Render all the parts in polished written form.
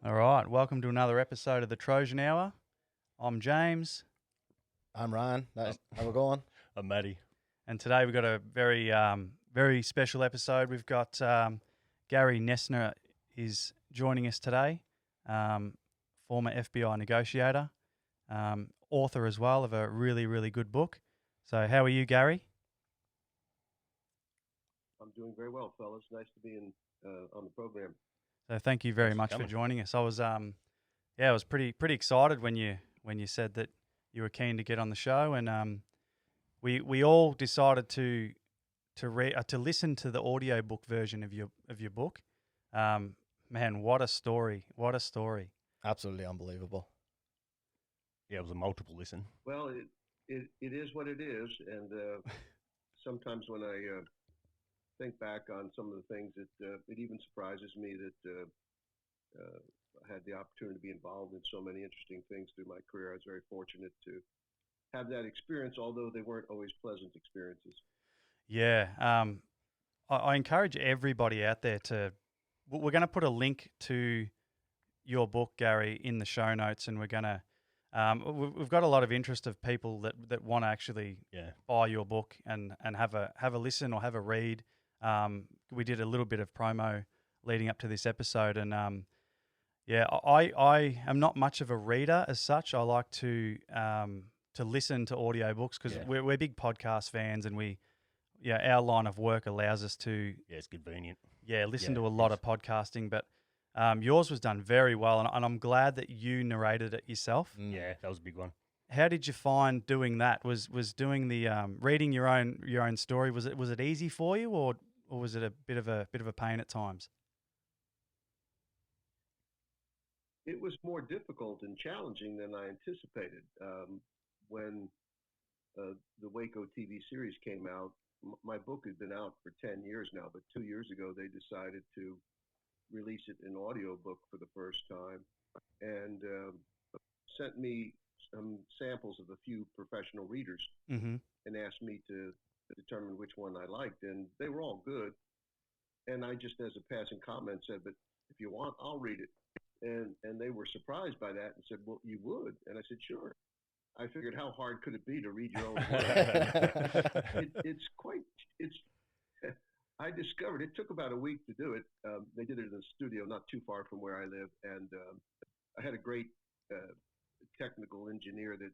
All right, welcome to another episode of the Trojan Hour. I'm James, I'm Ryan. Nice. How we going? I'm Matty. and today we've got a very special episode. We've got Gary Noesner is joining us today, former FBI negotiator, author as well of a really good book. So, how are you, Gary? I'm doing very well, fellas. Nice to be on the program. So, thank you very Thanks for much for coming. joining us. I was pretty excited when you said that you were keen to get on the show, and we all decided to listen to the audiobook version of your book. Man, what a story! What a story! Absolutely unbelievable. Yeah, it was a multiple listen. Well, it is what it is, and sometimes when I think back on some of the things, it even surprises me that I had the opportunity to be involved in so many interesting things through my career. I was very fortunate to have that experience, although they weren't always pleasant experiences. Yeah, I encourage everybody out there to. We're going to put a link to your book, Gary, in the show notes, and we're going to. We've got a lot of interest of people that want to actually buy your book and have a listen or have a read. We did a little bit of promo leading up to this episode, and I am not much of a reader as such. I like to listen to audiobooks because we're big podcast fans, and our line of work allows us to it's convenient. Listen to a lot of podcasting, but yours was done very well, and I'm glad that you narrated it yourself. Yeah, that was a big one. How did you find doing that? Was doing the reading your own story? Was it easy for you, or was it a bit of a pain at times? It was more difficult and challenging than I anticipated. When the Waco TV series came out, my book had been out for 10 years now, but 2 years ago they decided to release it in audiobook for the first time, and sent me some samples of a few professional readers and asked me to determine which one I liked, and they were all good. And I just, as a passing comment, said, "But if you want, I'll read it." And they were surprised by that and said, "Well, you would?" And I said, "Sure." I figured, how hard could it be to read your own work? I discovered it took about a week to do it. They did it in a studio not too far from where I live, and I had a great technical engineer that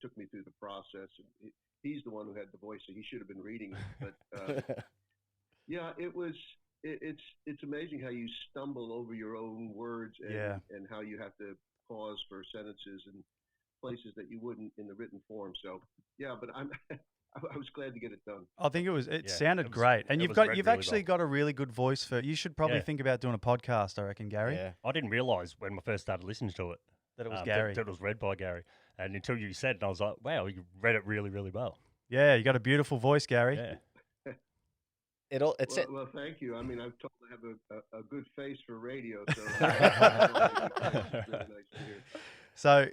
took me through the process. And he's the one who had the voice, so he should have been reading it. But yeah, it's amazing how you stumble over your own words and how you have to pause for sentences and places that you wouldn't in the written form. So yeah, but I was glad to get it done. I think it sounded great, and you've actually got a really good voice for. You should probably think about doing a podcast, I reckon, Gary. Yeah, I didn't realise when I first started listening to it that it was Gary. That it was read by Gary, and until you said it, I was like, wow, you read it really well. Yeah, you got a beautiful voice, Gary. Yeah. Well, thank you. I mean, I've told I have a good face for radio, so really nice to hear. So,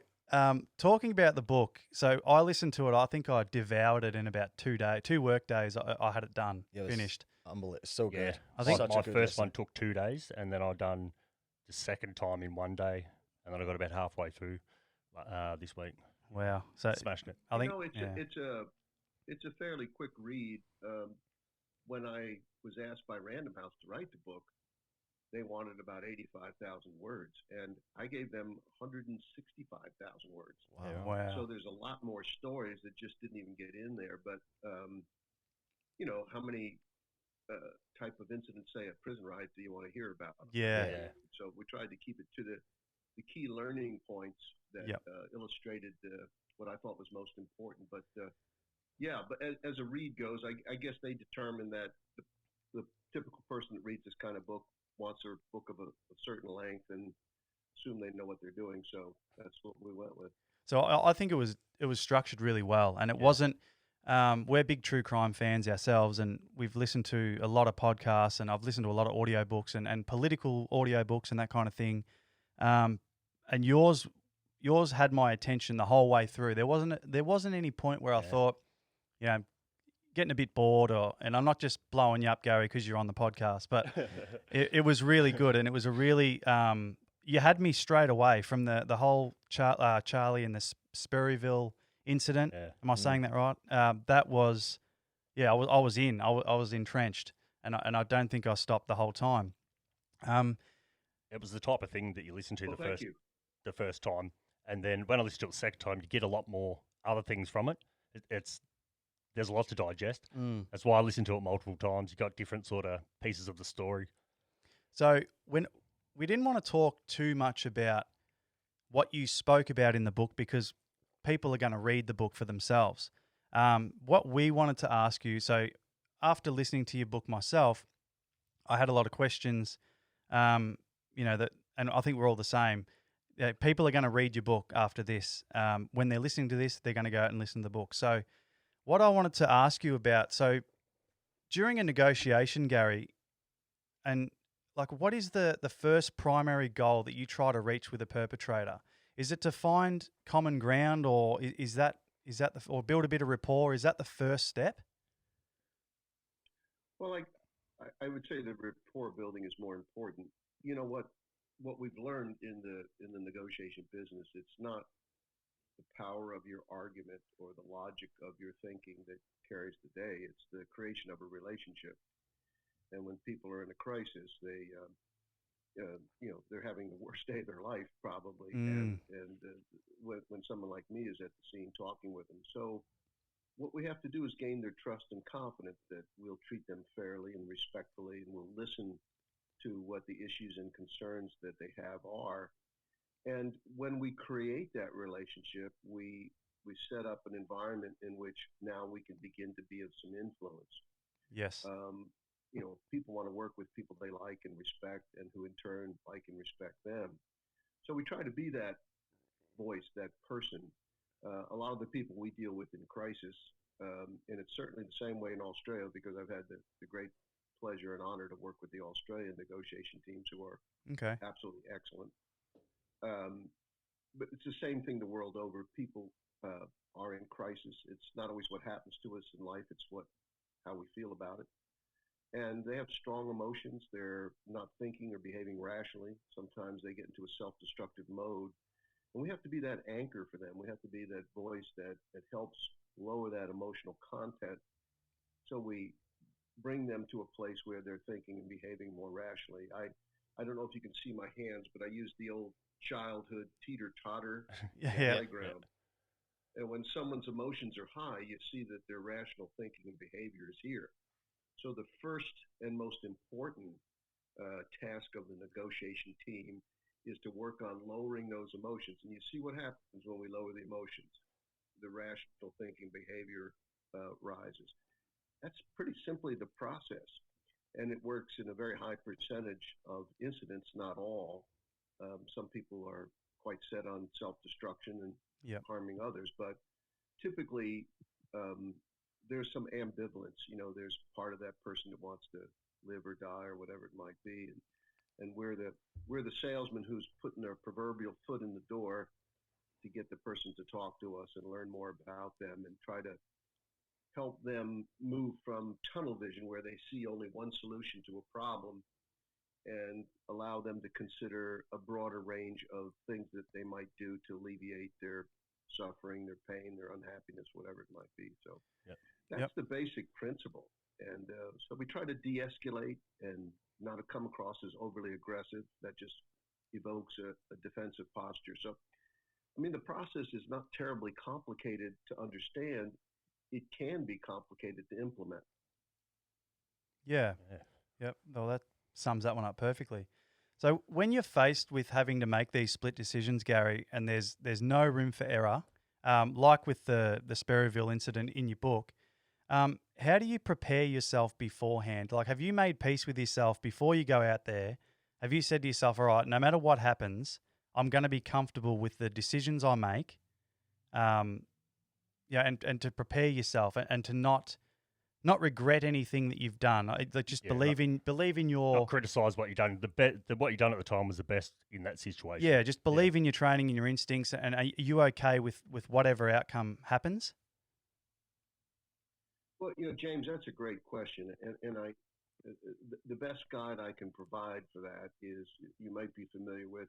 talking about the book, so I listened to it. I think I devoured it in about 2 work days. I had it done, finished. Unbelievable, so good. I think my first one took 2 days, and then I done the second time in 1 day, and then I got about halfway through this week. Wow, so smashed it. I think it's a fairly quick read. When I was asked by Random House to write the book, they wanted about 85,000 words, and I gave them 165,000 words. Wow. So there's a lot more stories that just didn't even get in there. But how many type of incidents, say a prison riot, do you want to hear about? Yeah. So we tried to keep it to the key learning points that illustrated what I thought was most important. But but as a read goes, I guess they determine that the typical person that reads this kind of book wants a book of a certain length and assume they know what they're doing. So that's what we went with. So I think it was structured really well, and it wasn't. We're big true crime fans ourselves, and we've listened to a lot of podcasts, and I've listened to a lot of audiobooks and political audiobooks and that kind of thing. And yours had my attention the whole way through. There wasn't any point where I thought, getting a bit bored, and I'm not just blowing you up, Gary, because you're on the podcast, but it was really good, and it was a really you had me straight away from the whole Charlie and the Sperryville incident. Yeah. Am I saying that right? That was, I was in. I was entrenched, and I don't think I stopped the whole time. It was the type of thing that you listen to Well, the thank first you. the first time, and then when I listened to it the second time, you get a lot more other things from it. There's a lot to digest. That's why I listened to it multiple times. You got different sort of pieces of the story. So when we didn't want to talk too much about what you spoke about in the book because people are going to read the book for themselves. What we wanted to ask you, so after listening to your book myself, I had a lot of questions, and I think we're all the same. People are going to read your book after this. When they're listening to this, they're going to go out and listen to the book. So what I wanted to ask you about, so during a negotiation, Gary, and like, what is the first primary goal that you try to reach with a perpetrator? Is it to find common ground, or is that or build a bit of rapport? Is that the first step? Well, I would say the rapport building is more important. You know what we've learned in the negotiation business, it's not the power of your argument or the logic of your thinking that carries the day. It's the creation of a relationship. And when people are in a crisis, they they're having the worst day of their life probably, and when someone like me is at the scene talking with them. So what we have to do is gain their trust and confidence that we'll treat them fairly and respectfully, and we'll listen to what the issues and concerns that they have are. And when we create that relationship, we set up an environment in which now we can begin to be of some influence. Yes. People want to work with people they like and respect, and who in turn like and respect them. So we try to be that voice, that person. A lot of the people we deal with in crisis, and it's certainly the same way in Australia, because I've had the great pleasure and honor to work with the Australian negotiation teams, who are absolutely excellent. But it's the same thing the world over. People are in crisis. It's not always what happens to us in life, it's how we feel about it. And they have strong emotions. They're not thinking or behaving rationally. Sometimes they get into a self-destructive mode. And we have to be that anchor for them. We have to be that voice that helps lower that emotional content, so we bring them to a place where they're thinking and behaving more rationally. I don't know if you can see my hands, but I use the old childhood teeter-totter playground. And when someone's emotions are high, you see that their rational thinking and behavior is here. So the first and most important task of the negotiation team is to work on lowering those emotions. And you see what happens when we lower the emotions. The rational thinking behavior rises. That's pretty simply the process. And it works in a very high percentage of incidents, not all. Some people are quite set on self-destruction and harming others. But typically, there's some ambivalence. There's part of that person that wants to live or die or whatever it might be, and we're the salesman who's putting their proverbial foot in the door to get the person to talk to us and learn more about them, and try to help them move from tunnel vision, where they see only one solution to a problem, and allow them to consider a broader range of things that they might do to alleviate their suffering, their pain, their unhappiness, whatever it might be. So that's the basic principle. And so we try to de-escalate and not to come across as overly aggressive. That just evokes a defensive posture. So, the process is not terribly complicated to understand. It can be complicated to implement. Yeah. Yep. Well, that sums that one up perfectly. So when you're faced with having to make these split decisions, Gary, and there's no room for error, like with the Sperryville incident in your book, how do you prepare yourself beforehand? Like, have you made peace with yourself before you go out there? Have you said to yourself, all right, no matter what happens, I'm going to be comfortable with the decisions I make, and to prepare yourself and to not regret anything that you've done. Just believe in your... Not criticise what you've done. What you've done at the time was the best in that situation. Yeah, just believe in your training and your instincts. And are you okay with whatever outcome happens? Well, James, that's a great question. And the best guide I can provide for that is you might be familiar with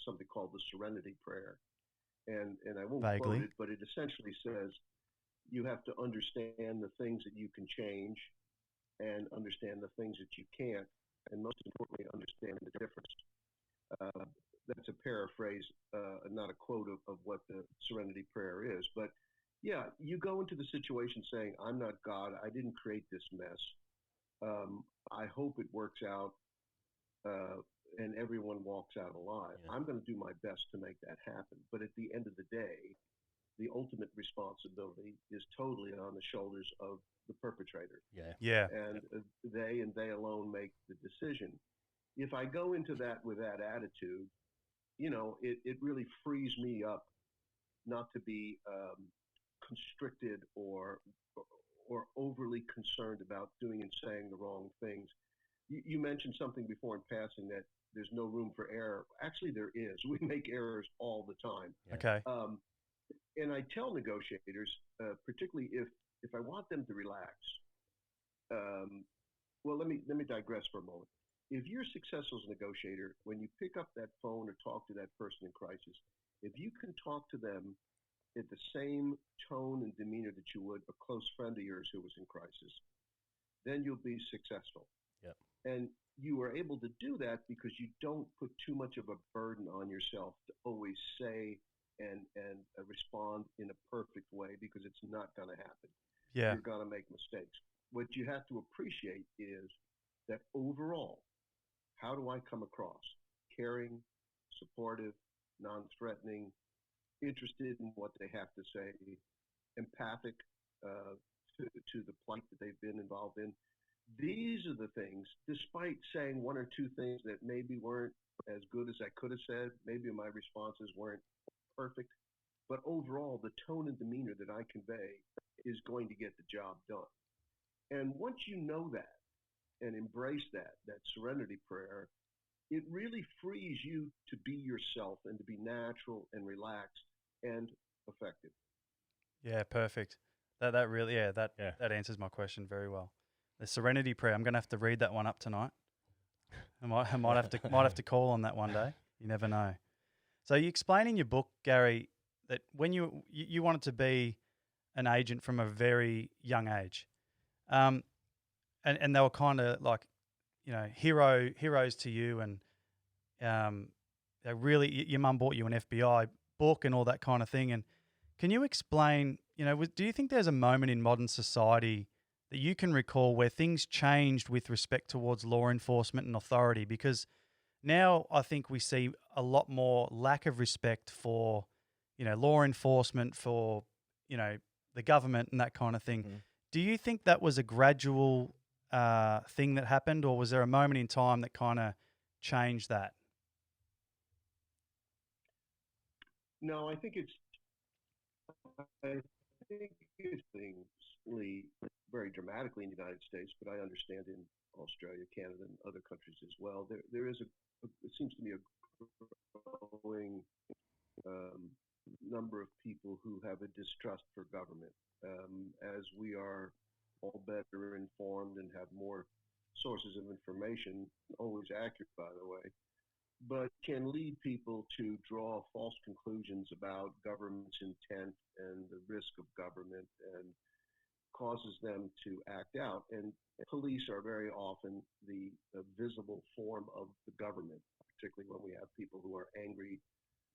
something called the Serenity Prayer, and I won't quote Vaguely. it, but it essentially says you have to understand the things that you can change, and understand the things that you can't, and most importantly, understand the difference. That's a paraphrase, not a quote of what the Serenity Prayer is, but yeah, you go into the situation saying, "I'm not God. I didn't create this mess. I hope it works out, and everyone walks out alive. Yeah. I'm going to do my best to make that happen. But at the end of the day, the ultimate responsibility is totally on the shoulders of the perpetrator. Yeah. Yeah. And they alone make the decision. If I go into that with that attitude, it really frees me up not to be constricted or overly concerned about doing and saying the wrong things. You mentioned something before in passing that there's no room for error. Actually, there is. We make errors all the time. Yeah. Okay. And I tell negotiators, particularly if I want them to relax. Well, let me digress for a moment. If you're successful as a negotiator, when you pick up that phone or talk to that person in crisis, if you can talk to them at the same tone and demeanor that you would a close friend of yours who was in crisis, then you'll be successful. Yep. And you are able to do that because you don't put too much of a burden on yourself to always say and respond in a perfect way, because it's not going to happen. Yeah. You're going to make mistakes. What you have to appreciate is that overall, how do I come across? Caring, supportive, non-threatening, interested in what they have to say, empathic to the plight that they've been involved in. These are the things, despite saying one or two things that maybe weren't as good as I could have said, maybe my responses weren't perfect, but overall, the tone and demeanor that I convey is going to get the job done. And once you know that and embrace that serenity prayer, it really frees you to be yourself and to be natural and relaxed and effective. Yeah, perfect. That really, that answers my question very well. The Serenity Prayer. I'm gonna have to read that one up tonight. I might have to call on that one day. You never know. So you explain in your book, Gary, that when you wanted to be an agent from a very young age, and they were kind of like, heroes to you, and they really, your mum bought you an FBI book and all that kind of thing. And can you explain, do you think there's a moment in modern society that you can recall where things changed with respect towards law enforcement and authority? Because now I think we see a lot more lack of respect for, law enforcement, for, the government and that kind of thing. Mm-hmm. Do you think that was a gradual thing that happened, or was there a moment in time that kind of changed that? No, I think it's certainly very dramatically in the United States, but I understand in Australia, Canada, and other countries as well. There is it seems to me a growing number of people who have a distrust for government. As we are all better informed and have more sources of information, always accurate, by the way, but can lead people to draw false conclusions about government's intent and the risk of government, and causes them to act out. And police are very often the visible form of the government, particularly when we have people who are angry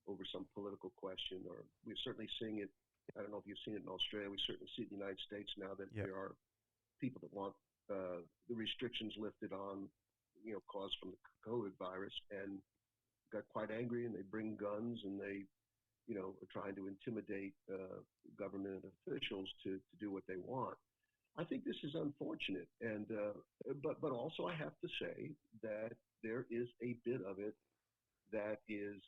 over some political question, or we're certainly seeing it. I don't know if you've seen it in Australia. We certainly see it in the United States now that there are people that want the restrictions lifted on, caused from the COVID virus, and got quite angry, and they bring guns, and they, are trying to intimidate government officials to do what they want. I think this is unfortunate, and but also I have to say that there is a bit of it that is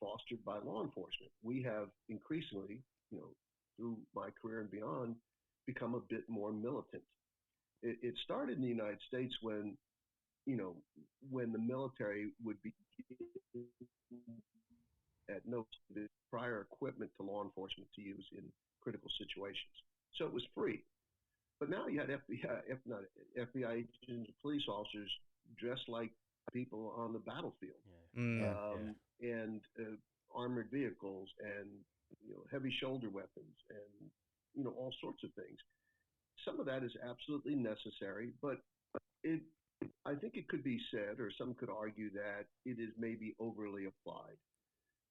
fostered by law enforcement. We have increasingly, through my career and beyond, become a bit more militant. It started in the United States when the military would be at no prior equipment to law enforcement to use in critical situations. So it was free. But now you had FBI agents, police officers dressed like people on the battlefield, and armored vehicles, and heavy shoulder weapons, and all sorts of things. Some of that is absolutely necessary, but I think it could be said, or some could argue, that it is maybe overly applied.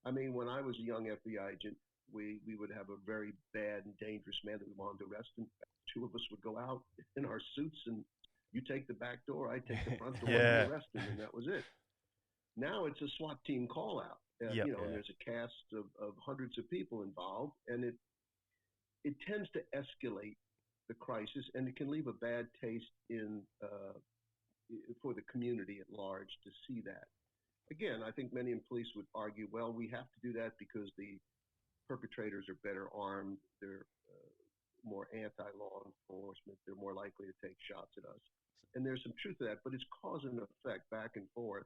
I mean, when I was a young FBI agent, we would have a very bad and dangerous man that we wanted to arrest, and two of us would go out in our suits, and you take the back door, I take the front door, and we arrest him, and that was it. Now it's a SWAT team call out, and there's a cast of hundreds of people involved, and it tends to escalate the crisis, and it can leave a bad taste in for the community at large to see that. Again, I think many in police would argue, well, we have to do that because the perpetrators are better armed, they're more anti-law enforcement, they're more likely to take shots at us. And there's some truth to that, but it's cause and effect back and forth.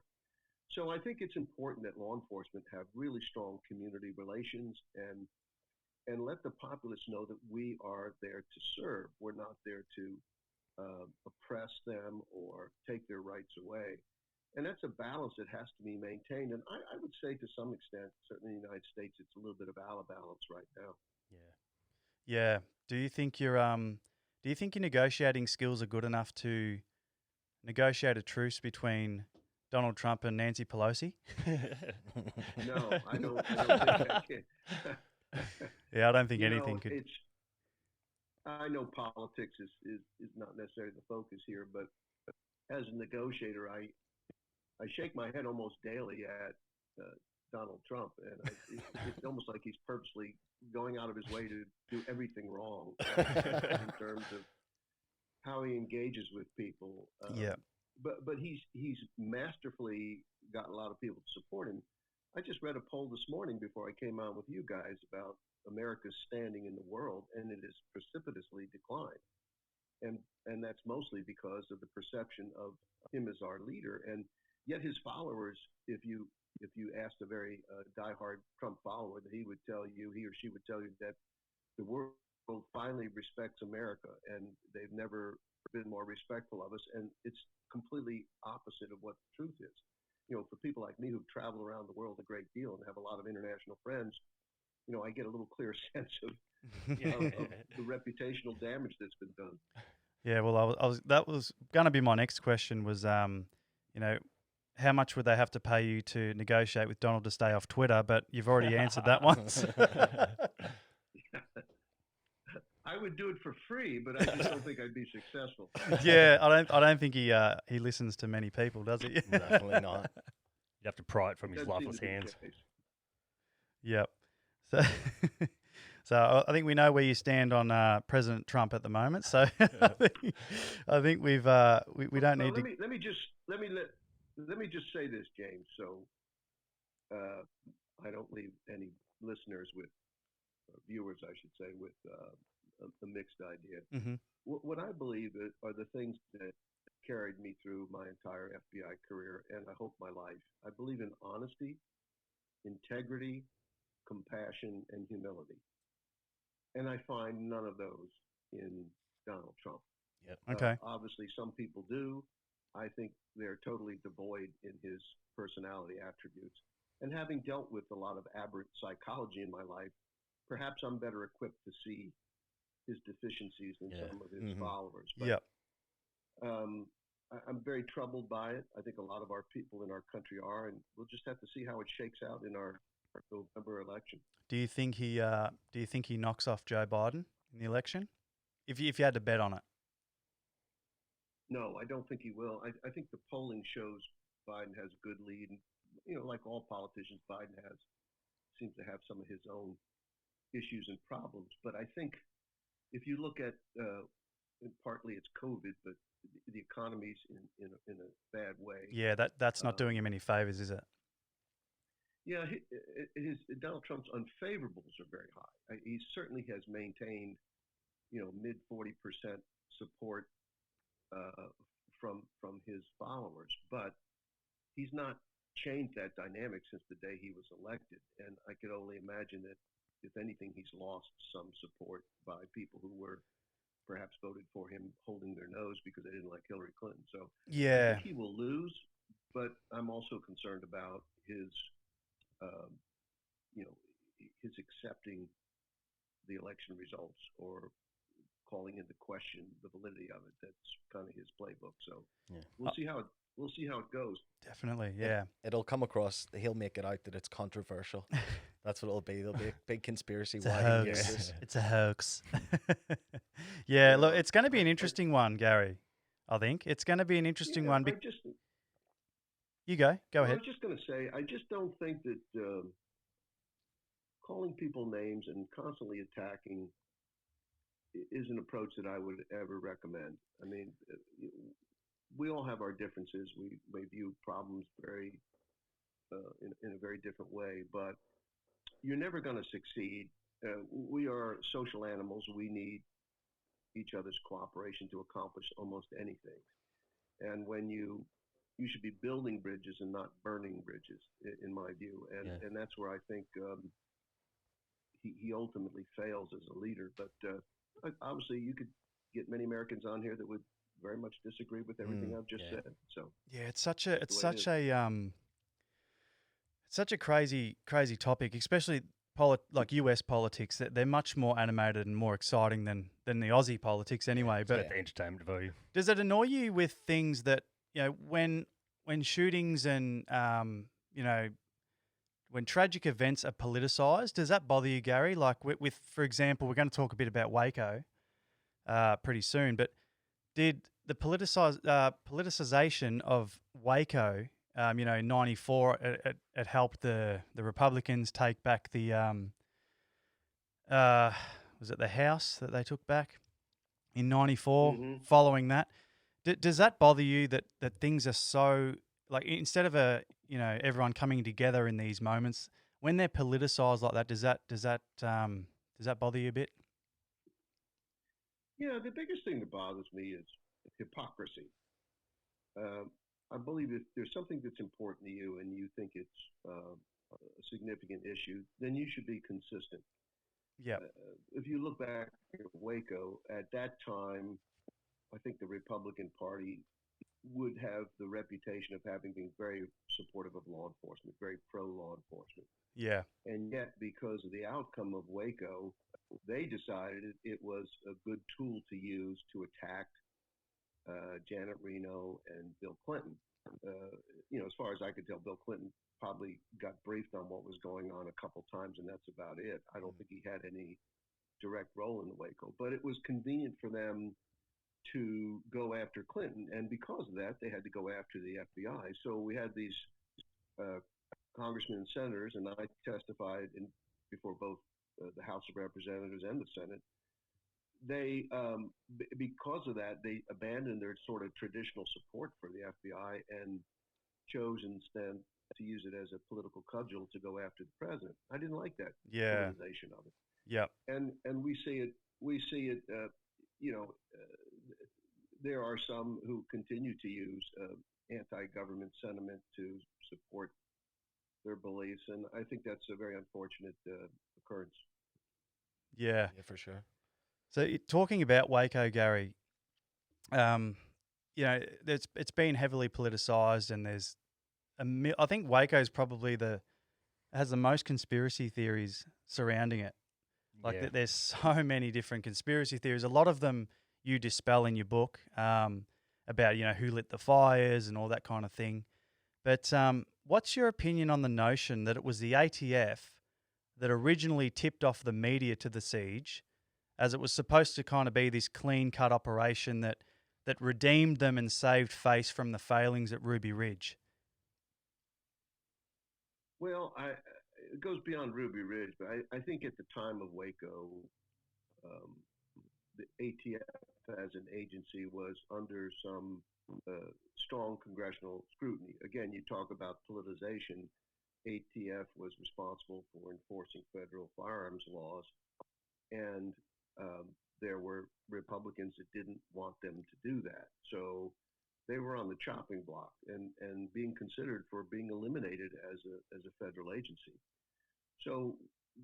So I think it's important that law enforcement have really strong community relations and let the populace know that we are there to serve. We're not there to oppress them or take their rights away. And that's a balance that has to be maintained. And I would say to some extent, certainly in the United States, it's a little bit of out of balance right now. Yeah. Do you think your negotiating skills are good enough to negotiate a truce between Donald Trump and Nancy Pelosi? No, I don't think I can. Yeah, I don't think anything could. I know politics is not necessarily the focus here, but as a negotiator, I shake my head almost daily at Donald Trump, and it's almost like he's purposely going out of his way to do everything wrong in terms of how he engages with people. But he's masterfully got a lot of people to support him. I just read a poll this morning before I came on with you guys about America's standing in the world, and it has precipitously declined. And that's mostly because of the perception of him as our leader. And yet his followers, if you asked a very diehard Trump follower, that he or she would tell you that the world finally respects America, and they've never been more respectful of us. And it's completely opposite of what the truth is. For people like me who travel around the world a great deal and have a lot of international friends, I get a little clear sense of the reputational damage that's been done. Yeah, well, that was going to be my next question was, how much would they have to pay you to negotiate with Donald to stay off Twitter? But you've already answered that once. I would do it for free, but I just don't think I'd be successful. Yeah, I don't think he listens to many people, does he? Definitely not. You have to pry it from his lifeless hands. Yep. So I think we know where you stand on President Trump at the moment. So I think we don't need to. Let me just say this, James. So I don't leave any listeners with viewers, I should say, with a mixed idea. Mm-hmm. What I believe are the things that carried me through my entire FBI career, and I hope my life. I believe in honesty, integrity, compassion, and humility. And I find none of those in Donald Trump. Yep. Okay. Obviously, some people do. I think they're totally devoid in his personality attributes. And having dealt with a lot of aberrant psychology in my life, perhaps I'm better equipped to see his deficiencies than some of his followers. But, I'm very troubled by it. I think a lot of our people in our country are, and we'll just have to see how it shakes out in our November election. Do you think he knocks off Joe Biden in the election? If you had to bet on it. No, I don't think he will. I think the polling shows Biden has a good lead. And, like all politicians, Biden seems to have some of his own issues and problems. But I think if you look at, and partly it's COVID, but the economy's in a bad way. Yeah, that's not doing him any favors, is it? Yeah, Donald Trump's unfavorables are very high. He certainly has maintained, mid 40% support from his followers, but he's not changed that dynamic since the day he was elected. And I could only imagine that, if anything, he's lost some support by people who were perhaps voted for him holding their nose because they didn't like Hillary Clinton. So I Yeah. think he will lose, but I'm also concerned about his, um, you know, his accepting the election results or calling into question the validity of it. That's kind of his playbook. So Yeah. we'll see how it goes. Definitely, yeah. It'll come across. He'll make it out that it's controversial. That's what it'll be. There'll be a big conspiracy. It's a why he hoax. did this. It's a hoax. Yeah, look, Yeah, it's going to be an I- interesting one, Gary. I think it's going to be an interesting one. I just You go I ahead. was just going to say, I just don't think that calling people names and constantly attacking is an approach that I would ever recommend. I mean, we all have our differences. We may view problems very in a very different way, but you're never going to succeed. We are social animals. We need each other's cooperation to accomplish almost anything. And when you should be building bridges and not burning bridges, in my view. And that's where I think he ultimately fails as a leader. But obviously, you could get many Americans on here that would very much disagree with everything I've just said. So Yeah, it's such a the way it is. such a crazy topic, especially like US politics. That they're much more animated and more exciting than the Aussie politics anyway. But The entertainment value. does it annoy you with things that, you know, when shootings and when tragic events are politicized, does that bother you, Gary? Like with for example, we're going to talk a bit about Waco pretty soon, but did the politicization of Waco, in '94, it helped the Republicans take back the was it the House that they took back in '94? Mhm. Following that, does that bother you that things are so, like, instead of everyone coming together in these moments, when they're politicized like that, does that bother you a bit? Yeah, the biggest thing that bothers me is hypocrisy. I believe if there's something that's important to you and you think it's a significant issue, then you should be consistent. Yeah, If you look back at Waco, at that time, I think the Republican Party would have the reputation of having been very supportive of law enforcement, very pro law enforcement. yeah, And yet, because of the outcome of Waco, they decided it was a good tool to use to attack Janet Reno and Bill Clinton. As far as I could tell, Bill Clinton probably got briefed on what was going on a couple times, and that's about it. I don't think he had any direct role in the Waco, but it was convenient for them to go after Clinton, and because of that, they had to go after the FBI. So we had these congressmen and senators, and I testified before both the House of Representatives and the Senate. They, because of that, they abandoned their sort of traditional support for the FBI and chose instead to use it as a political cudgel to go after the president. I didn't like that yeah, politicization of it, yeah, and we see it. There are some who continue to use anti-government sentiment to support their beliefs, and I think that's a very unfortunate occurrence. yeah. Yeah, for sure. So talking about Waco, Gary, it's been heavily politicized, and there's I think Waco is probably has the most conspiracy theories surrounding it. Like Yeah. there's so many different conspiracy theories. A lot of them you dispel in your book about who lit the fires and all that kind of thing. But what's your opinion on the notion that it was the ATF that originally tipped off the media to the siege, as it was supposed to kind of be this clean-cut operation that redeemed them and saved face from the failings at Ruby Ridge? Well, it goes beyond Ruby Ridge, but I think at the time of Waco, the ATF as an agency was under some strong congressional scrutiny. Again, you talk about politicization. ATF was responsible for enforcing federal firearms laws, and there were Republicans that didn't want them to do that. So they were on the chopping block and being considered for being eliminated as a federal agency. So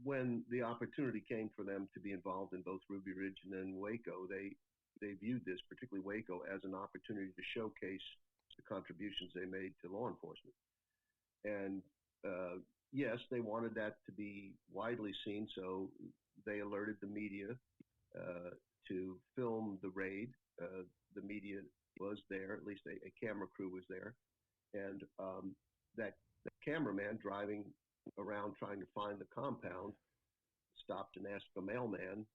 when the opportunity came for them to be involved in both Ruby Ridge and then Waco, they they viewed this, particularly Waco, as an opportunity to showcase the contributions they made to law enforcement. And yes, they wanted that to be widely seen, so they alerted the media to film the raid. The media was there, at least a camera crew was there, and that cameraman driving around trying to find the compound stopped and asked the mailman,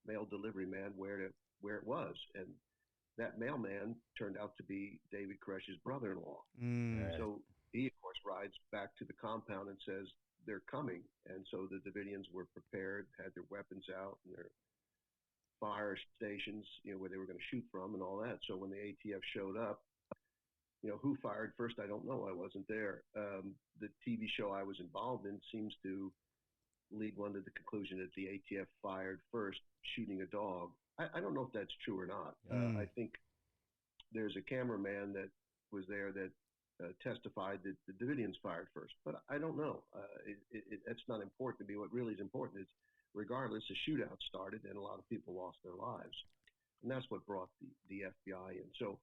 mail delivery man, where it was, and that mailman turned out to be David Koresh's brother-in-law. So he, of course, rides back to the compound and says they're coming, and so the Davidians were prepared, had their weapons out and their fire stations, where they were going to shoot from and all that. So when the ATF showed up, who fired first, I don't know. I wasn't there. The TV show I was involved in seems to lead one to the conclusion that the ATF fired first, shooting a dog. I don't know if that's true or not. I think there's a cameraman that was there that testified that the Davidians fired first, but I don't know. That's not important to me. What really is important is, regardless, the shootout started and a lot of people lost their lives, and that's what brought the FBI in. So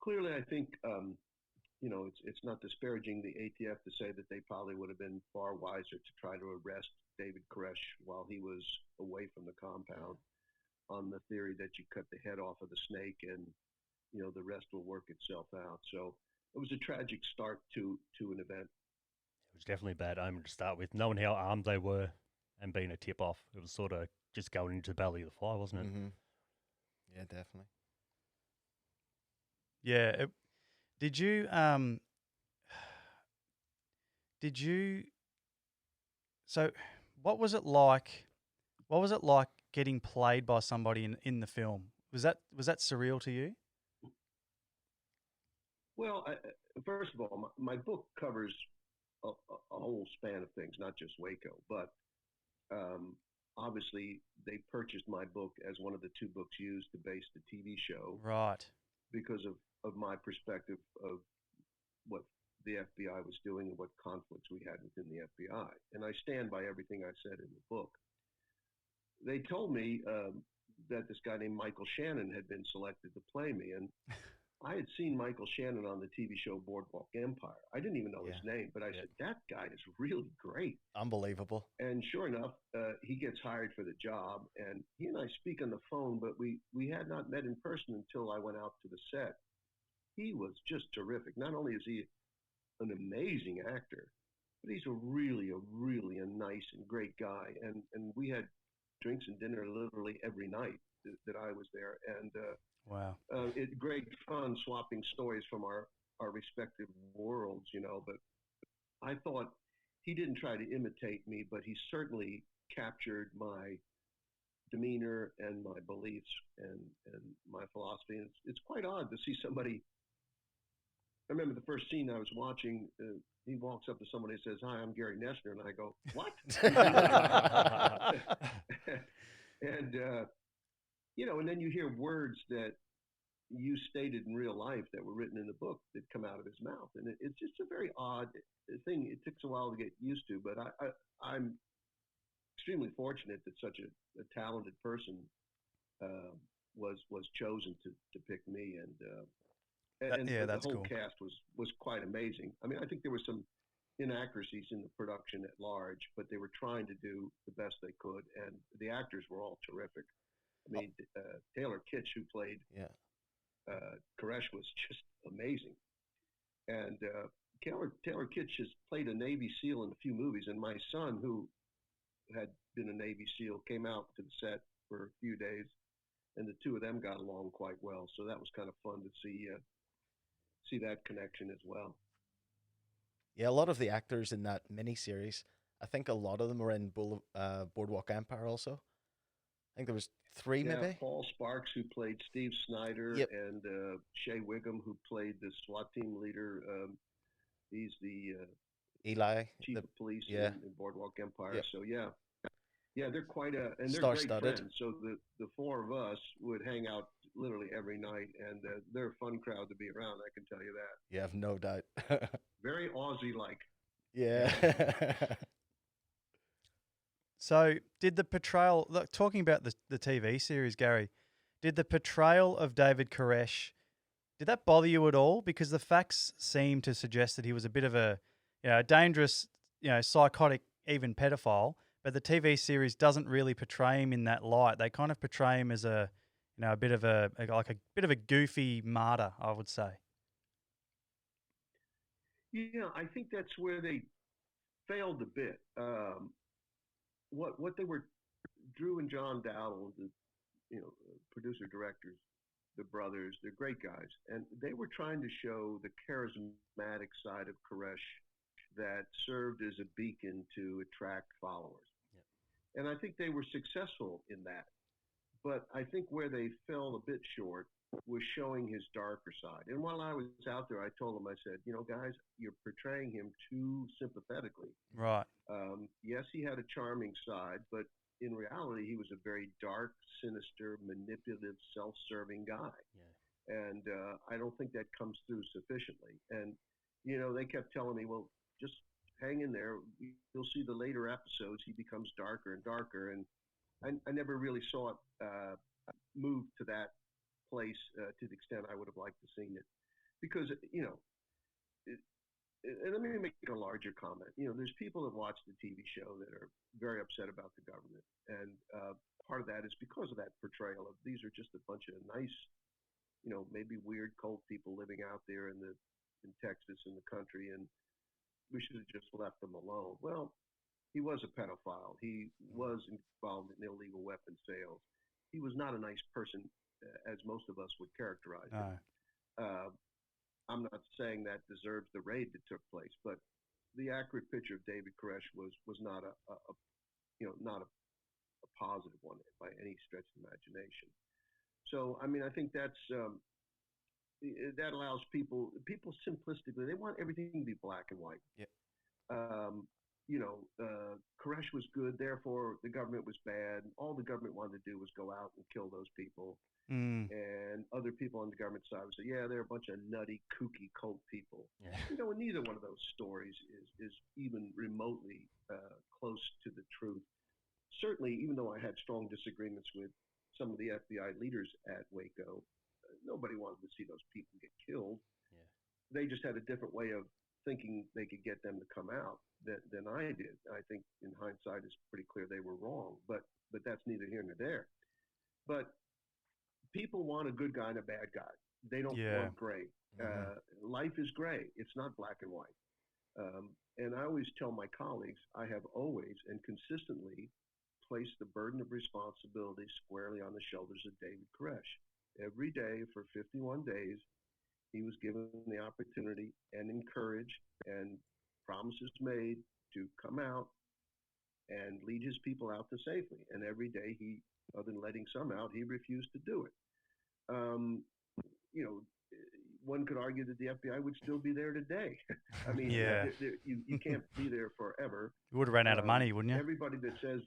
clearly, I think it's not disparaging the ATF to say that they probably would have been far wiser to try to arrest David Koresh while he was away from the compound, on the theory that you cut the head off of the snake and the rest will work itself out. So it was a tragic start to an event. It was definitely a bad omen to start with, knowing how armed they were and being a tip-off. It was sort of just going into the belly of the fire, wasn't it? Mm-hmm. Yeah, definitely. Yeah. So what was it like? What was it like getting played by somebody in the film? Was that surreal to you? Well, first of all, my book covers a whole span of things, not just Waco, but obviously they purchased my book as one of the two books used to base the TV show. Right. Because of my perspective of what the FBI was doing and what conflicts we had within the FBI. And I stand by everything I said in the book. They told me that this guy named Michael Shannon had been selected to play me. And I had seen Michael Shannon on the TV show Boardwalk Empire. I didn't even know his name, but I said, that guy is really great. Unbelievable. And sure enough, he gets hired for the job. And he and I speak on the phone, but we had not met in person until I went out to the set. He was just terrific. Not only is he an amazing actor, but he's a really nice and great guy. And we had drinks and dinner literally every night that I was there. And wow, great fun swapping stories from our respective worlds, but I thought he didn't try to imitate me, but he certainly captured my demeanor and my beliefs and my philosophy. And it's quite odd to see somebody. I remember the first scene I was watching, he walks up to somebody and says, "Hi, I'm Gary Noesner." And I go, "What?" And, and then you hear words that you stated in real life that were written in the book that come out of his mouth. And it's just a very odd thing. It takes a while to get used to, but I'm extremely fortunate that such a talented person was chosen to pick me. And the whole cool. cast was quite amazing. I mean, I think there were some inaccuracies in the production at large, but they were trying to do the best they could, and the actors were all terrific. I mean, Taylor Kitsch, who played Koresh, was just amazing. And Taylor Kitsch has played a Navy SEAL in a few movies, and my son, who had been a Navy SEAL, came out to the set for a few days, and the two of them got along quite well. So that was kind of fun to see that connection as well. Yeah, a lot of the actors in that miniseries, I think a lot of them were in Boardwalk Empire also. I think there was 3 maybe. Paul Sparks, who played Steve Snyder, and Shea Wiggum, who played the SWAT team leader. He's the Eli, chief of police in Boardwalk Empire. Yep. So they're quite and they're Star-studded. great friends. So the four of us would hang out literally every night, and they're a fun crowd to be around. I can tell you that. You have no doubt. Very Aussie-like. Yeah. So did the portrayal, talking about the TV series, Gary, Did the portrayal of David Koresh, did that bother you at all? Because the facts seem to suggest that he was a bit of a, dangerous, psychotic, even pedophile. But the TV series doesn't really portray him in that light. They kind of portray him as a bit of a bit of a goofy martyr, I would say. Yeah, I think that's where they failed a bit. What they were, Drew and John Dowdle, the producer directors, the brothers, they're great guys, and they were trying to show the charismatic side of Koresh that served as a beacon to attract followers. And I think they were successful in that. But I think where they fell a bit short was showing his darker side. And while I was out there, I told them, I said, guys, you're portraying him too sympathetically. Right. Yes, he had a charming side, but in reality, he was a very dark, sinister, manipulative, self-serving guy. Yeah. And I don't think that comes through sufficiently. And, they kept telling me, well, just hang in there. You'll see the later episodes, he becomes darker and darker. And I never really saw it move to that place to the extent I would have liked to seen it. Because, and let me make a larger comment. There's people that watch the TV show that are very upset about the government. And part of that is because of that portrayal of these are just a bunch of nice, maybe weird cult people living out there in Texas, in the country, and we should have just left them alone. Well, he was a pedophile. He was involved in illegal weapon sales. He was not a nice person, as most of us would characterize him. I'm not saying that deserves the raid that took place, but the accurate picture of David Koresh was not a positive one by any stretch of the imagination. So, I think that's that allows people simplistically, they want everything to be black and white. Yeah. Koresh was good, therefore the government was bad. All the government wanted to do was go out and kill those people. And other people on the government side would say, yeah, they're a bunch of nutty, kooky cult people. Yeah. And neither one of those stories is even remotely close to the truth. Certainly, even though I had strong disagreements with some of the FBI leaders at Waco, nobody wanted to see those people get killed. Yeah. They just had a different way of thinking they could get them to come out than I did. I think in hindsight it's pretty clear they were wrong, but that's neither here nor there. But people want a good guy and a bad guy. They don't want gray. Life is gray. It's not black and white. And I always tell my colleagues, I have always and consistently placed the burden of responsibility squarely on the shoulders of David Koresh. Every day for 51 days, he was given the opportunity and encouraged and promises made to come out and lead his people out to safety. And every day other than letting some out, he refused to do it. One could argue that the FBI would still be there today. You can't be there forever. You would have ran out of money, wouldn't you? Everybody that says,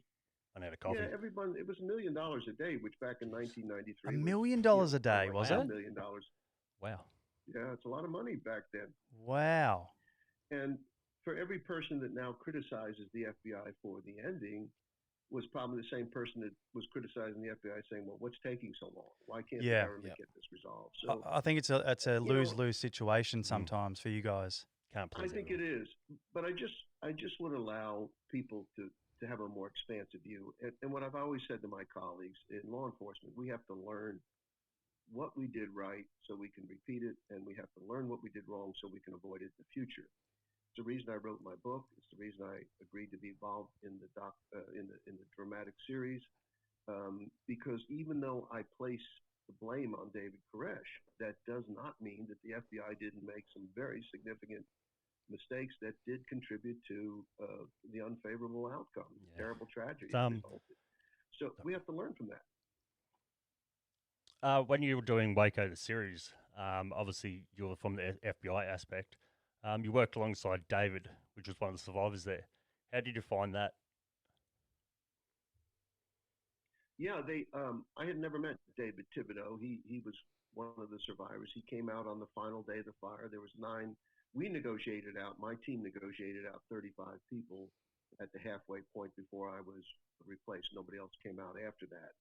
I had a coffee. Yeah, everyone. It was $1 million a day, which back in 1993. $1 million a day, was it? $1 million. Wow. Yeah, it's a lot of money back then. Wow. And for every person that now criticizes the FBI for the ending, was probably the same person that was criticizing the FBI, saying, "Well, what's taking so long? Why can't the government get this resolved?" So I think it's a lose-lose situation sometimes for you guys. Can't please I think it is, but I just would allow people to have a more expansive view. And what I've always said to my colleagues in law enforcement, we have to learn what we did right so we can repeat it, and we have to learn what we did wrong so we can avoid it in the future. It's the reason I wrote my book. It's the reason I agreed to be involved in the dramatic series, because even though I place the blame on David Koresh, that does not mean that the FBI didn't make some very significant mistakes that did contribute to the unfavorable outcome, terrible tragedy. So we have to learn from that. When you were doing Waco, the series, obviously you were from the FBI aspect. You worked alongside David, which was one of the survivors there. How did you find that? Yeah, I had never met David Thibodeau. He was one of the survivors. He came out on the final day of the fire. There was 9. We negotiated out, my team negotiated out 35 people at the halfway point before I was replaced. Nobody else came out after that.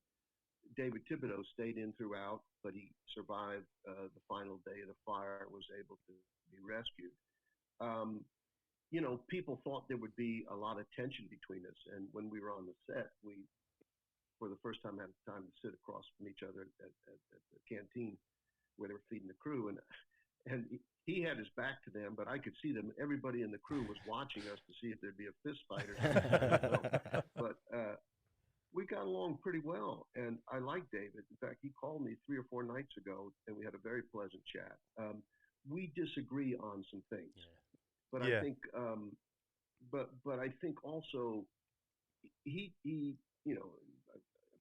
David Thibodeau stayed in throughout, but he survived the final day of the fire, was able to be rescued. People thought there would be a lot of tension between us. And when we were on the set, we, for the first time, had time to sit across from each other at the canteen where they were feeding the crew. And he had his back to them, but I could see them. Everybody in the crew was watching us to see if there'd be a fist fight or something. But we got along pretty well, and I like David. In fact, he called me 3 or 4 nights ago, and we had a very pleasant chat. We disagree on some things, but I think, but I think also he I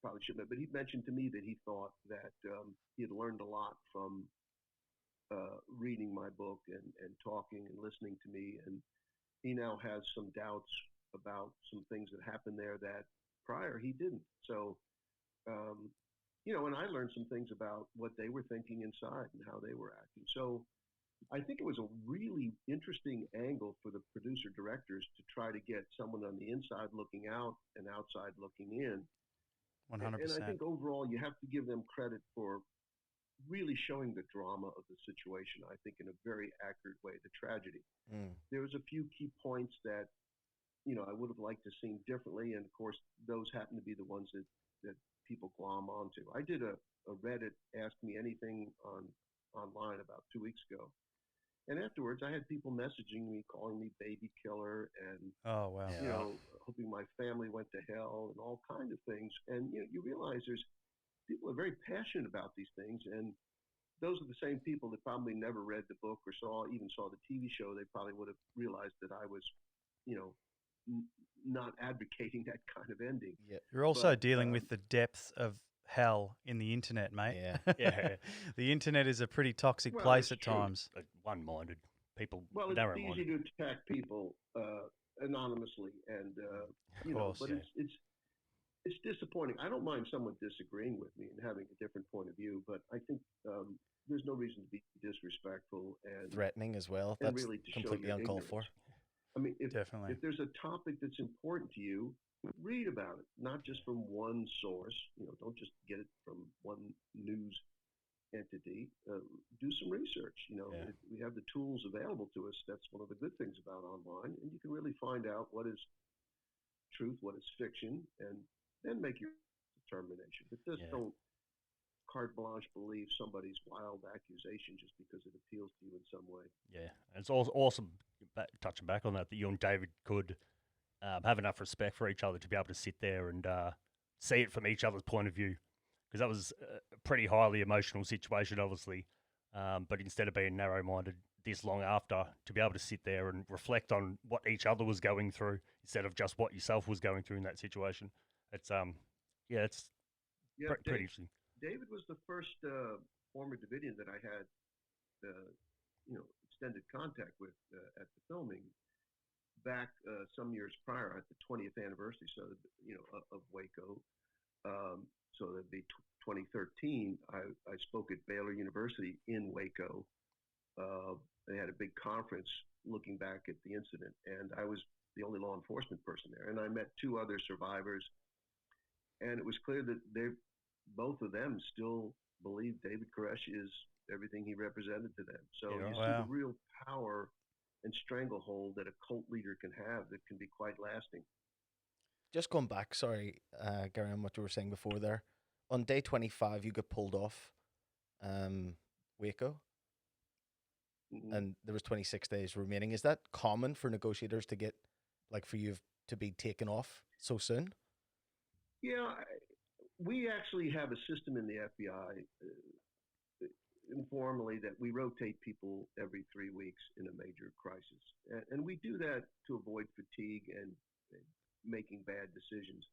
probably shouldn't have, but he mentioned to me that he thought that he had learned a lot from reading my book and talking and listening to me, and he now has some doubts about some things that happened there that prior he didn't. So, and I learned some things about what they were thinking inside and how they were acting. So I think it was a really interesting angle for the producer directors to try to get someone on the inside looking out and outside looking in. 100%. And I think overall you have to give them credit for really showing the drama of the situation, I think, in a very accurate way, the tragedy. There was a few key points that, I would have liked to seen differently. And of course, those happen to be the ones that people glom onto. I did a Reddit Ask Me Anything online about 2 weeks ago. And afterwards, I had people messaging me, calling me baby killer, and oh wow, hoping my family went to hell, and all kinds of things. And you realize there's people are very passionate about these things, and those are the same people that probably never read the book or saw the TV show. They probably would have realized that I was, not advocating that kind of ending. Yeah. You're also dealing with the depth of hell in the internet, mate. Yeah. The internet is a pretty toxic place at times. One-minded people. Well, it's easy to attack people anonymously, and but it's disappointing. I don't mind someone disagreeing with me and having a different point of view, but I think there's no reason to be disrespectful and threatening as well. That's really completely uncalled for. I mean, if there's a topic that's important to you, read about it, not just from one source. Don't just get it from one news entity. Do some research. We have the tools available to us. That's one of the good things about online, and you can really find out what is truth, what is fiction, and then make your determination. But just don't carte blanche believe somebody's wild accusation just because it appeals to you in some way. Yeah, and it's also awesome, touching back on that you and David could have enough respect for each other to be able to sit there and see it from each other's point of view, because that was a pretty highly emotional situation, obviously, but instead of being narrow-minded this long after, to be able to sit there and reflect on what each other was going through instead of just what yourself was going through in that situation. It's pretty interesting. David was the first former Davidian that I had, extended contact with at the filming back some years prior at the 20th anniversary, of Waco. So that'd be 2013. I spoke at Baylor University in Waco. They had a big conference looking back at the incident, and I was the only law enforcement person there. And I met 2 other survivors, and it was clear that both of them still believe David Koresh is everything he represented to them. So you see the real power and stranglehold that a cult leader can have that can be quite lasting. Just going back, sorry, Gary, on what you were saying before there. On day 25, you got pulled off Waco, and there was 26 days remaining. Is that common for negotiators to get, for you to be taken off so soon? Yeah, we actually have a system in the FBI informally that we rotate people every 3 weeks in a major crisis. And we do that to avoid fatigue and making bad decisions.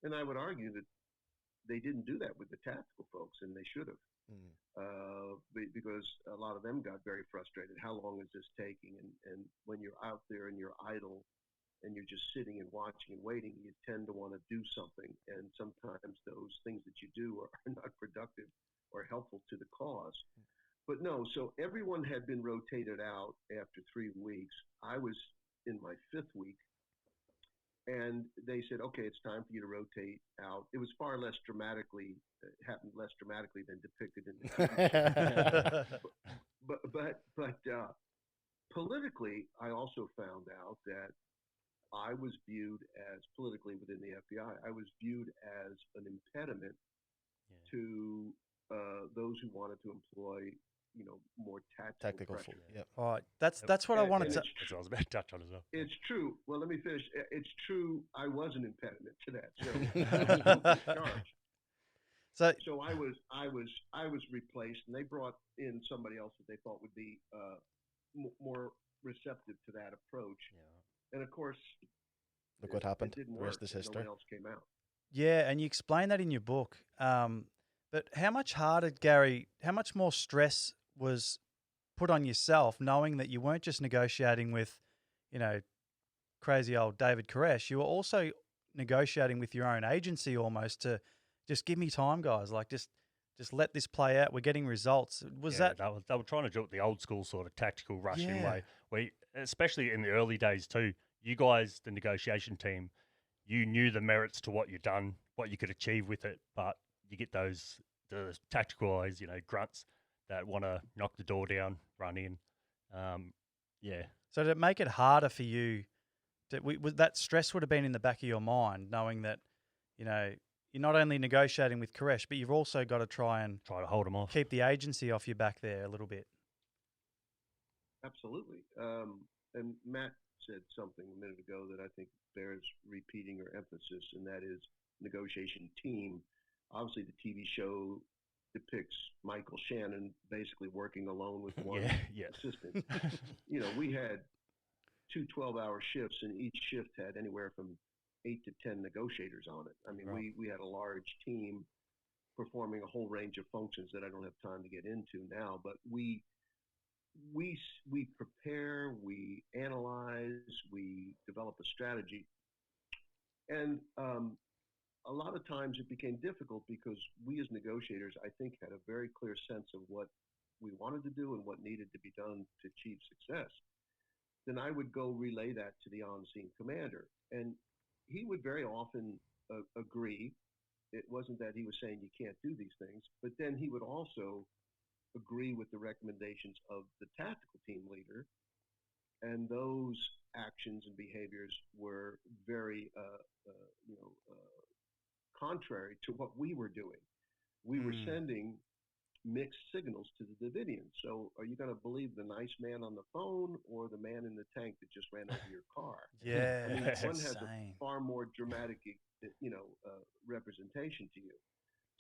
And I would argue that they didn't do that with the tactical folks, and they should have. Because a lot of them got very frustrated. How long is this taking? And when you're out there and you're idle and you're just sitting and watching and waiting, you tend to want to do something. And sometimes those things that you do are not productive or helpful to the cause. But no, so everyone had been rotated out after 3 weeks. I was in my 5th week. and they said, okay, it's time for you to rotate out. It was far less dramatically, happened less dramatically than depicted in the TV show. But politically, I also found out that I was viewed as politically within the FBI. I was viewed as an impediment to those who wanted to employ, more tactical pressure. Yep. All right, that's what I wanted to. That's what I was about to touch on as well. It's true. Well, let me finish. It's true. I was an impediment to that. So I was replaced, and they brought in somebody else that they thought would be more receptive to that approach. Yeah. And of course, look what happened. It didn't the work. rest is history. No one else came out. Yeah, and you explain that in your book. But how much harder, Gary? How much more stress was put on yourself, knowing that you weren't just negotiating with, crazy old David Koresh? You were also negotiating with your own agency almost to just give me time, guys. Like just let this play out. We're getting results. They were trying to do it the old school sort of tactical Russian way, where especially in the early days too. You guys, the negotiation team, you knew the merits to what you'd done, what you could achieve with it, but you get the tactical eyes, grunts that want to knock the door down, run in. So did it make it harder for you? That stress would have been in the back of your mind, knowing that, you're not only negotiating with Koresh, but you've also got to try to hold them off, keep the agency off your back there a little bit. Absolutely. And Matt said something a minute ago that I think bears repeating or emphasis, and that is negotiation team. Obviously, the TV show depicts Michael Shannon basically working alone with one assistant. We had 2 12-hour shifts, and each shift had anywhere from 8 to 10 negotiators on it. I mean, right. we had a large team performing a whole range of functions that I don't have time to get into now, but we prepare, we analyze, we develop a strategy. And a lot of times it became difficult because we as negotiators, I think, had a very clear sense of what we wanted to do and what needed to be done to achieve success. Then I would go relay that to the on-scene commander. And he would very often agree. It wasn't that he was saying you can't do these things, but then he would also agree with the recommendations of the tactical team leader. And those actions and behaviors were very, contrary to what we were doing. We were sending mixed signals to the Davidians. So are you going to believe the nice man on the phone or the man in the tank that just ran over your car? Yeah, I mean, one has a far more dramatic, representation to you.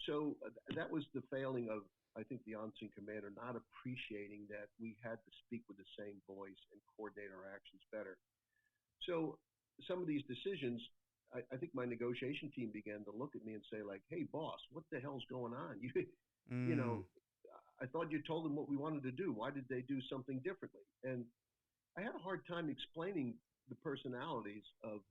So that was the failing of, I think, the on-scene commander not appreciating that we had to speak with the same voice and coordinate our actions better. So some of these decisions, I think my negotiation team began to look at me and say, like, hey, boss, what the hell's going on? I thought you told them what we wanted to do. Why did they do something differently? And I had a hard time explaining the personalities of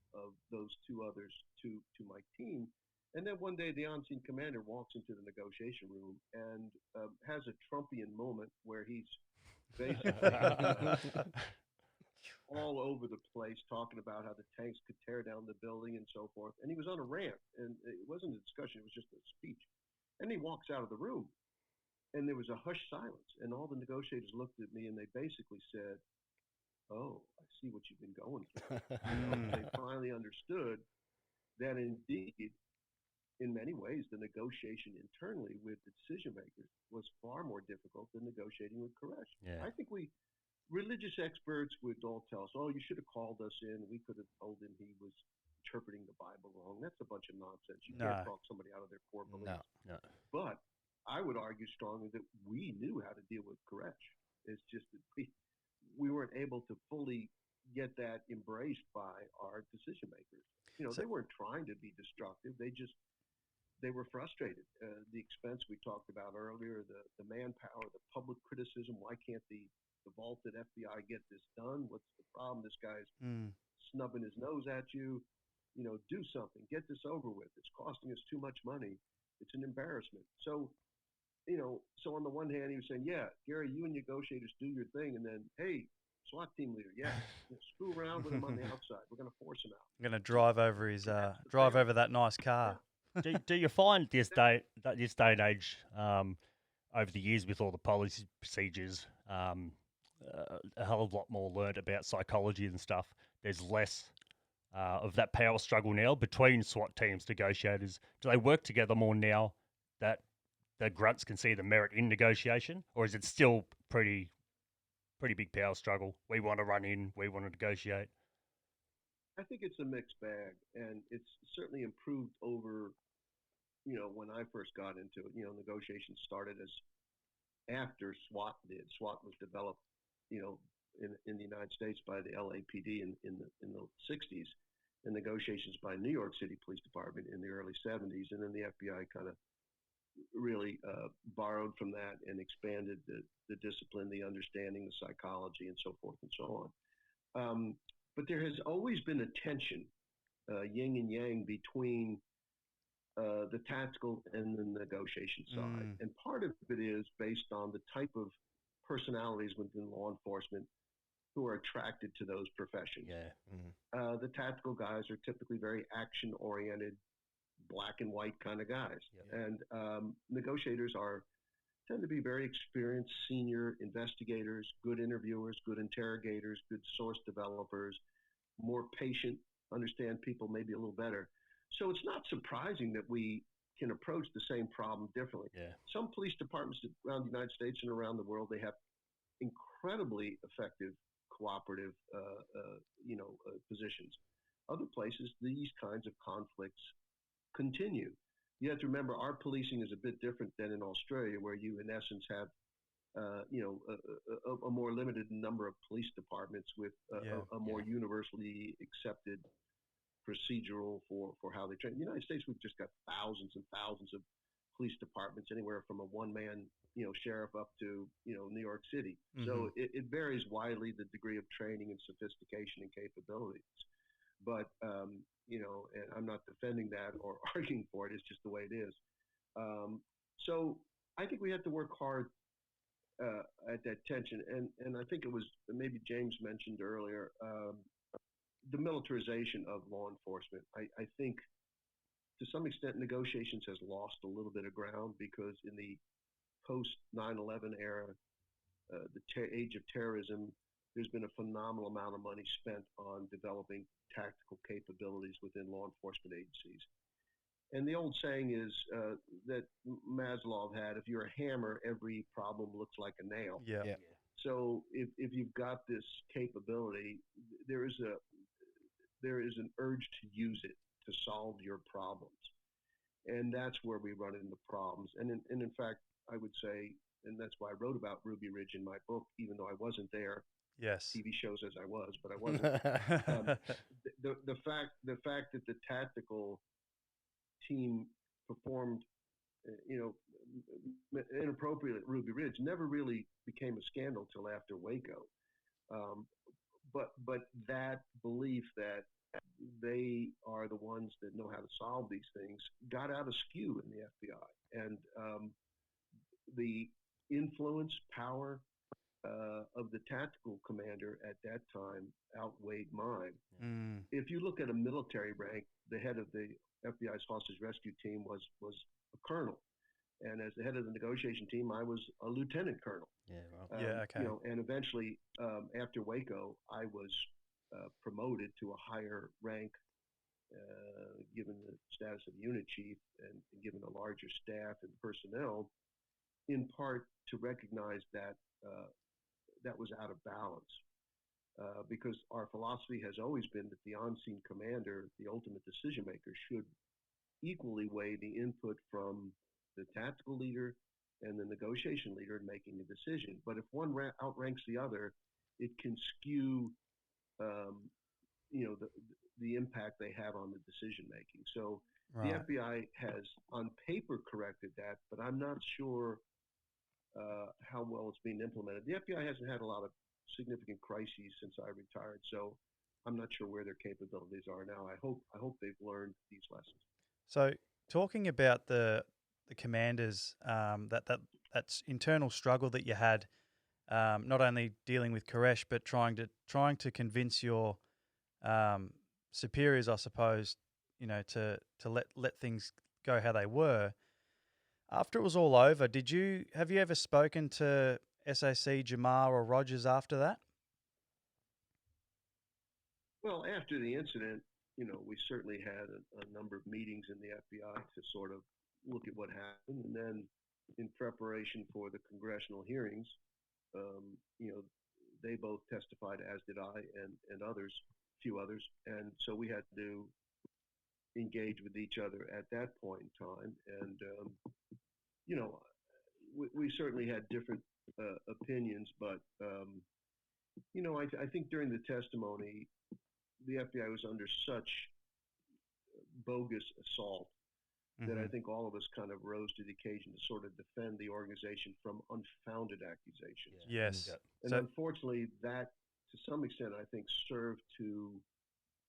those two others to my team. And then one day the on-scene commander walks into the negotiation room and has a Trumpian moment where he's basically all over the place talking about how the tanks could tear down the building and so forth. And he was on a rant, and it wasn't a discussion, it was just a speech. And he walks out of the room, and there was a hushed silence. And all the negotiators looked at me, and they basically said, oh, I see what you've been going through. They finally understood that indeed, in many ways, the negotiation internally with the decision makers was far more difficult than negotiating with Koresh. Yeah. I think religious experts would all tell us, oh, you should have called us in. We could have told him he was interpreting the Bible wrong. That's a bunch of nonsense. You can't talk somebody out of their core beliefs. No. But I would argue strongly that we knew how to deal with Koresh. It's just that we weren't able to fully get that embraced by our decision makers. They weren't trying to be destructive. They were frustrated. The expense we talked about earlier, the manpower, the public criticism. Why can't the vaulted FBI get this done? What's the problem? This guy's snubbing his nose at you. Do something. Get this over with. It's costing us too much money. It's an embarrassment. So, so on the one hand, he was saying, yeah, Gary, you and negotiators do your thing. And then, hey, SWAT team leader. Yeah, screw around with him on the outside. We're going to force him out. I'm going to drive over his drive over that nice car. Do you find this day and age, over the years with all the policy procedures, a hell of a lot more learned about psychology and stuff? There's less of that power struggle now between SWAT teams, negotiators. Do they work together more now that the grunts can see the merit in negotiation, or is it still pretty big power struggle? We want to run in, we want to negotiate. I think it's a mixed bag, and it's certainly improved over, when I first got into it. Negotiations started as after SWAT did. SWAT was developed, in the United States by the LAPD in the 60s, and negotiations by New York City Police Department in the early 70s, and then the FBI kind of really borrowed from that and expanded the discipline, the understanding, the psychology, and so forth and so on. But there has always been a tension, yin and yang, between the tactical and the negotiation side. And part of it is based on the type of personalities within law enforcement who are attracted to those professions. Yeah. The tactical guys are typically very action-oriented, black and white kind of guys. Yeah. And negotiators tend to be very experienced senior investigators, good interviewers, good interrogators, good source developers, more patient, understand people maybe a little better. So it's not surprising that we can approach the same problem differently. Yeah. Some police departments around the United States and around the world, they have incredibly effective cooperative positions. Other places, these kinds of conflicts continue. You have to remember, our policing is a bit different than in Australia, where you, in essence, have a more limited number of police departments with a more universally accepted procedural for how they train. In the United States, we've just got thousands and thousands of police departments, anywhere from a one-man sheriff up to New York City. Mm-hmm. So it varies widely, the degree of training and sophistication and capabilities. But and I'm not defending that or arguing for it. It's just the way it is. So I think we have to work hard at that tension. And I think it was maybe James mentioned earlier, the militarization of law enforcement. I think to some extent negotiations has lost a little bit of ground, because in the post 9/11 era, the age of terrorism, there's been a phenomenal amount of money spent on developing tactical capabilities within law enforcement agencies. And the old saying is that Maslow had, if you're a hammer, every problem looks like a nail. Yeah. Yeah. So if you've got this capability, there is an urge to use it to solve your problems. And that's where we run into problems. And in fact, I would say, and that's why I wrote about Ruby Ridge in my book, even though I wasn't there. Yes. TV shows as I was, but I wasn't. The fact that the tactical team performed, inappropriately at Ruby Ridge never really became a scandal till after Waco. But that belief that they are the ones that know how to solve these things got out askew in the FBI, and the influence, power of the tactical commander at that time outweighed mine. Mm. If you look at a military rank, the head of the FBI's hostage rescue team was a colonel, and as the head of the negotiation team, I was a lieutenant colonel. Yeah, well. Okay. And eventually, after Waco, I was promoted to a higher rank, given the status of unit chief and given a larger staff and personnel, in part to recognize that that was out of balance, because our philosophy has always been that the on-scene commander, the ultimate decision maker, should equally weigh the input from the tactical leader and the negotiation leader in making a decision. But if one outranks the other, it can skew the impact they have on the decision making. So Right. the FBI has on paper corrected that, but I'm not sure how well it's being implemented. The FBI hasn't had a lot of significant crises since I retired, so I'm not sure where their capabilities are now. I hope they've learned these lessons. So talking about the commanders, that's internal struggle that you had not only dealing with Koresh, but trying to convince your superiors, I suppose, to let things go how they were. After it was all over, have you ever spoken to SAC, Jamar, or Rogers after that? Well, after the incident, we certainly had a number of meetings in the FBI to sort of look at what happened, and then in preparation for the congressional hearings, they both testified, as did I and others, a few others, and so we had to engage with each other at that point in time, and we certainly had different opinions, but I think during the testimony, the FBI was under such bogus assault that I think all of us kind of rose to the occasion to sort of defend the organization from unfounded accusations. Yes. And unfortunately, that to some extent, I think, served to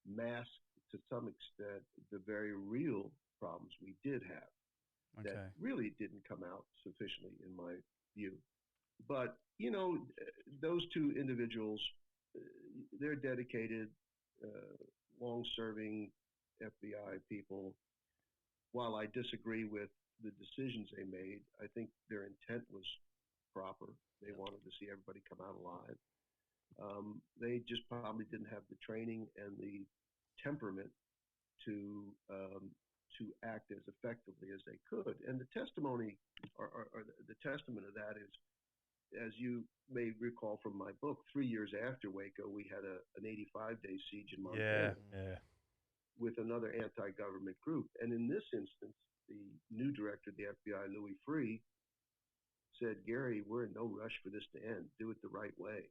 mask to some extent the very real problems we did have that really didn't come out sufficiently in my view. But, those two individuals, they're dedicated, long-serving FBI people. While I disagree with the decisions they made, I think their intent was proper. They wanted to see everybody come out alive. They just probably didn't have the training and the temperament to act as effectively as they could. And the testimony, or the testament of that is, as you may recall from my book, 3 years after Waco, we had an 85-day siege in Montana with another anti-government group. And in this instance, the new director of the FBI, Louis Freeh, said, "Gary, we're in no rush for this to end. Do it the right way."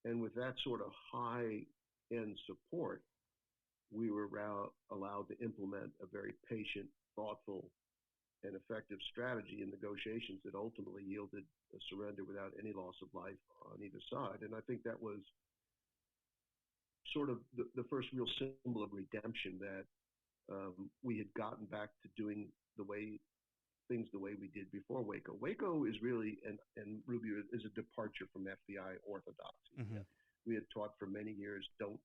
And with that sort of high-end support, we were allowed to implement a very patient, thoughtful, and effective strategy in negotiations that ultimately yielded a surrender without any loss of life on either side. And I think that was sort of the first real symbol of redemption, that we had gotten back to doing things the way we did before Waco. Waco is really, and Rubio is a departure from FBI orthodoxy. Mm-hmm. We had taught for many years, don't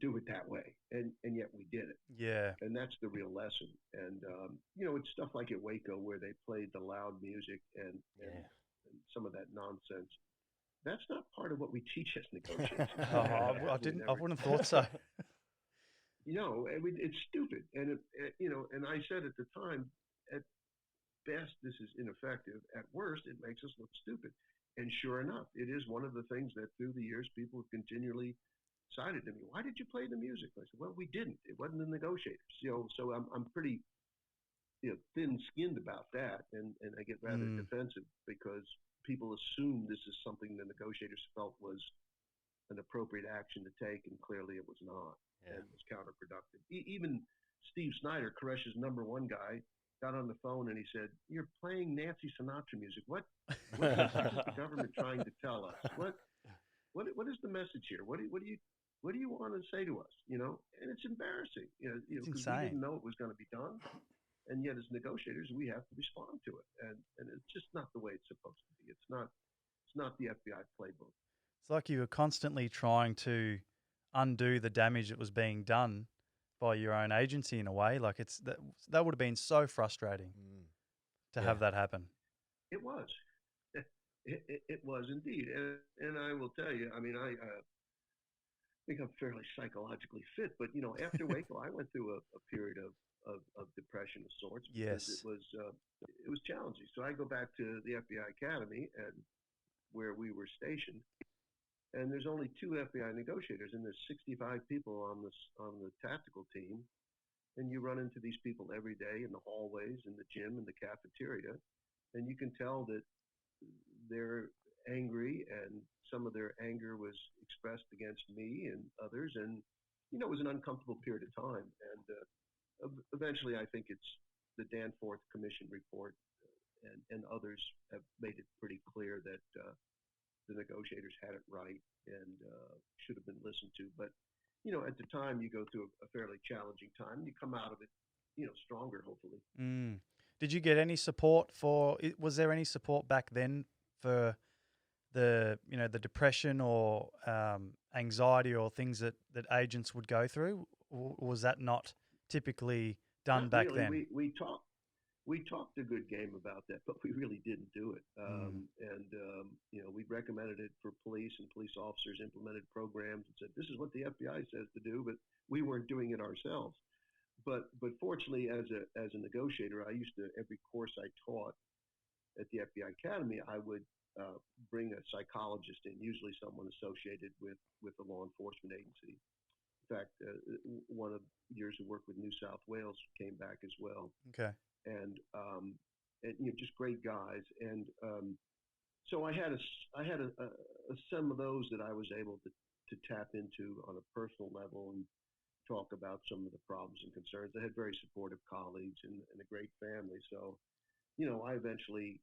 do it that way, and yet we did it. Yeah. And that's the real lesson. And it's stuff like at Waco where they played the loud music and some of that nonsense. That's not part of what we teach as negotiators. I wouldn't have thought so. It's stupid. And and I said at the time, at best this is ineffective. At worst, it makes us look stupid. And sure enough, it is one of the things that through the years people have continually cited to me. Why did you play the music? I said, well, we didn't. It wasn't the negotiators. So I'm pretty thin-skinned about that, and I get rather defensive because people assume this is something the negotiators felt was an appropriate action to take, and clearly it was not, and was counterproductive. Even Steve Snyder, Koresh's #1 guy, got on the phone and he said, "You're playing Nancy Sinatra music. What is the government trying to tell us? What is the message here? What do you want to say to us? And it's embarrassing. Because we didn't know it was going to be done, and yet as negotiators we have to respond to it, and it's just not the way it's supposed to be. It's not the FBI playbook. It's like you were constantly trying to undo the damage that was being done by your own agency in a way. Like that would have been so frustrating to have that happen. It was. It was indeed, and I will tell you. I mean, I think I'm fairly psychologically fit, but after Waco, I went through a period of depression of sorts. Yes, it was challenging. So I go back to the FBI Academy, and where we were stationed, and there's only 2 FBI negotiators, and there's 65 people on the tactical team, and you run into these people every day in the hallways, in the gym, in the cafeteria, and you can tell that they're angry, and some of their anger was expressed against me and others, and it was an uncomfortable period of time. And eventually, I think it's the Danforth Commission report and others have made it pretty clear that the negotiators had it right and should have been listened to. But at the time, you go through a fairly challenging time, and you come out of it, stronger, hopefully. Did you get any support was there any support back then for the the depression or anxiety or things that agents would go through? Or was that not typically done Not back really. then? We talked a good game about that, but we really didn't do it. We recommended it for police, and police officers implemented programs and said, "This is what the FBI says to do," but we weren't doing it ourselves. But fortunately, as a negotiator, I used to, every course I taught at the FBI Academy, I would bring a psychologist in, usually someone associated with a law enforcement agency. In fact, one of years of work with New South Wales came back as well. Okay. And just great guys. And so I had some of those that I was able to tap into on a personal level and talk about some of the problems and concerns. I had very supportive colleagues and a great family. So, I eventually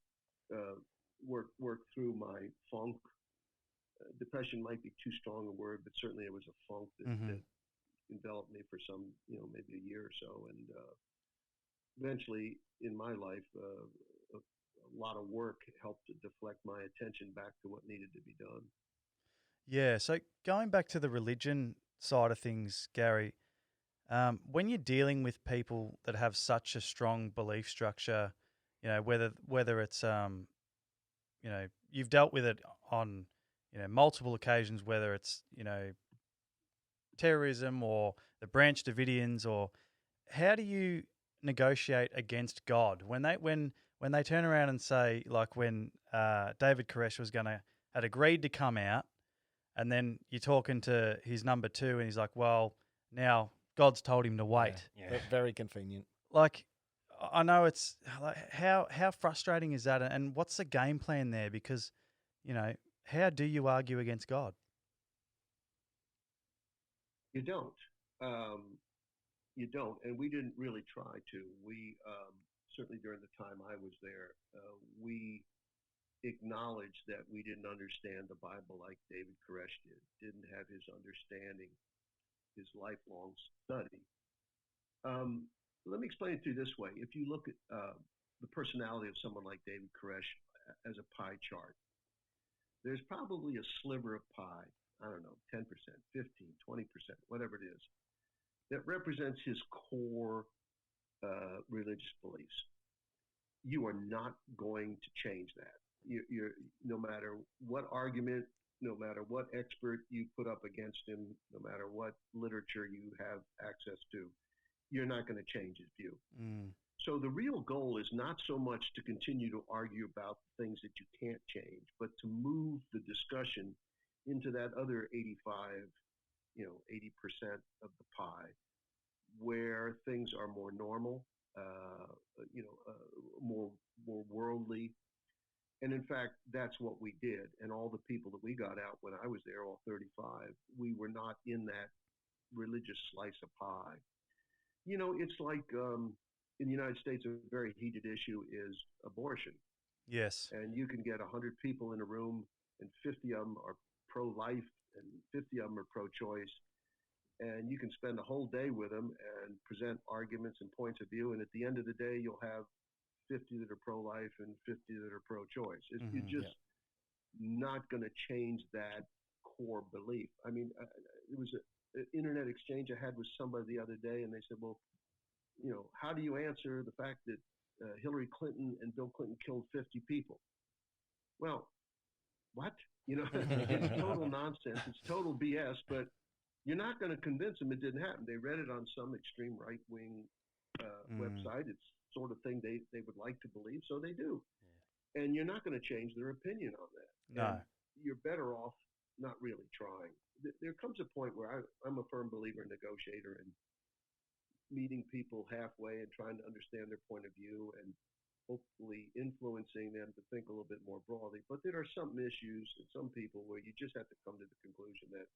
worked through my funk. Depression might be too strong a word, but certainly it was a funk that enveloped me for some, maybe a year or so. And eventually in my life, a lot of work helped to deflect my attention back to what needed to be done. Yeah. So going back to the religion side of things, Gary, when you're dealing with people that have such a strong belief structure, whether it's you've dealt with it on multiple occasions, whether it's terrorism or the Branch Davidians, or how do you negotiate against God when they turn around and say, like when David Koresh had agreed to come out, and then you're talking to his number two and he's like, well, now God's told him to wait. Yeah. Very convenient. Like, I know it's like, how frustrating is that, and what's the game plan there? Because how do you argue against God? You don't. You don't, and we didn't really try to. We certainly during the time I was there, we acknowledged that we didn't understand the Bible like David Koresh didn't have his understanding, his lifelong study. Let me explain it to you this way. If you look at the personality of someone like David Koresh as a pie chart, there's probably a sliver of pie, I don't know, 10%, 15, 20%, whatever it is, that represents his core religious beliefs. You are not going to change that. You're no matter what argument, no matter what expert you put up against him, no matter what literature you have access to, you're not going to change his view. So the real goal is not so much to continue to argue about things that you can't change, but to move the discussion into that other 85, 80% of the pie, where things are more normal, more worldly. And in fact, that's what we did. And all the people that we got out when I was there, all 35, we were not in that religious slice of pie. It's like in the United States, a very heated issue is abortion. Yes. And you can get 100 people in a room, and 50 of them are pro-life, and 50 of them are pro-choice. And you can spend a whole day with them and present arguments and points of view. And at the end of the day, you'll have 50 that are pro-life and 50 that are pro-choice. You're just not going to change that core belief. I mean, it was an internet exchange I had with somebody the other day, and they said, well, how do you answer the fact that Hillary Clinton and Bill Clinton killed 50 people? Well, what? It's total nonsense. It's total BS, but you're not going to convince them it didn't happen. They read it on some extreme right-wing website. It's the sort of thing they would like to believe, so they do. Yeah. And you're not going to change their opinion on that. No. And you're better off not really trying. There comes a point where I'm a firm believer in negotiator and meeting people halfway and trying to understand their point of view and hopefully influencing them to think a little bit more broadly. But there are some issues and some people where you just have to come to the conclusion that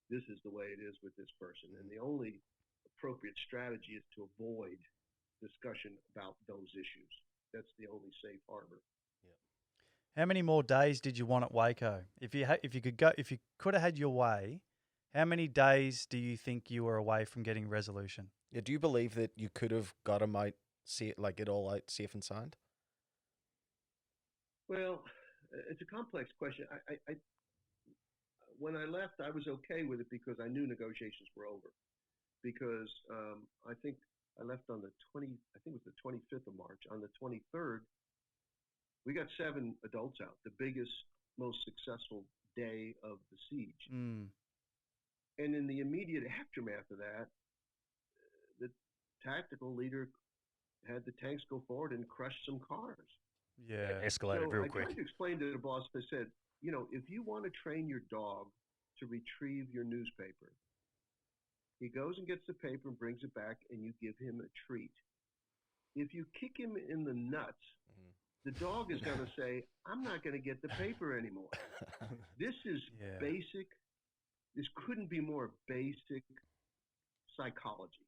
this is the way it is with this person. And the only appropriate strategy is to avoid discussion about those issues. That's the only safe harbor. How many more days did you want at Waco? If you could have had your way, how many days do you think you were away from getting resolution? Yeah, do you believe that you could have got him out, get all out safe and sound? Well, it's a complex question. When I left, I was okay with it because I knew negotiations were over. Because I think I left on the 20. I think it was the 25th of March. On the 23rd, we got 7 adults out. The biggest, most successful day of the siege. Mm. And in the immediate aftermath of that, the tactical leader had the tanks go forward and crush some cars. Yeah. Escalated So real I quick. tried to explain to the boss, I said, you know, if you want to train your dog to retrieve your newspaper, he goes and gets the paper and brings it back, and you give him a treat. If you kick him in the nuts, the dog is going to say, I'm not going to get the paper anymore. This is basic. This couldn't be more basic psychology.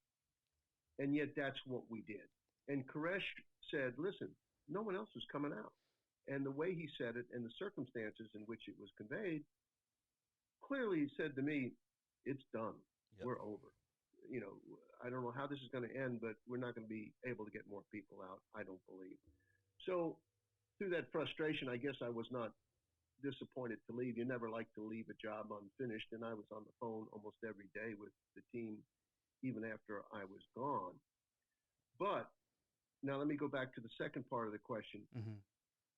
And yet that's what we did. And Koresh said, listen, no one else was coming out. And the way he said it and the circumstances in which it was conveyed, clearly he said to me, it's done. Yep. We're over. You know, I don't know how this is going to end, but we're not going to be able to get more people out, I don't believe. So through that frustration, I guess I was not disappointed to leave. You never like to leave a job unfinished. And I was on the phone almost every day with the team, even after I was gone. But now let me go back to the second part of the question. Mm-hmm.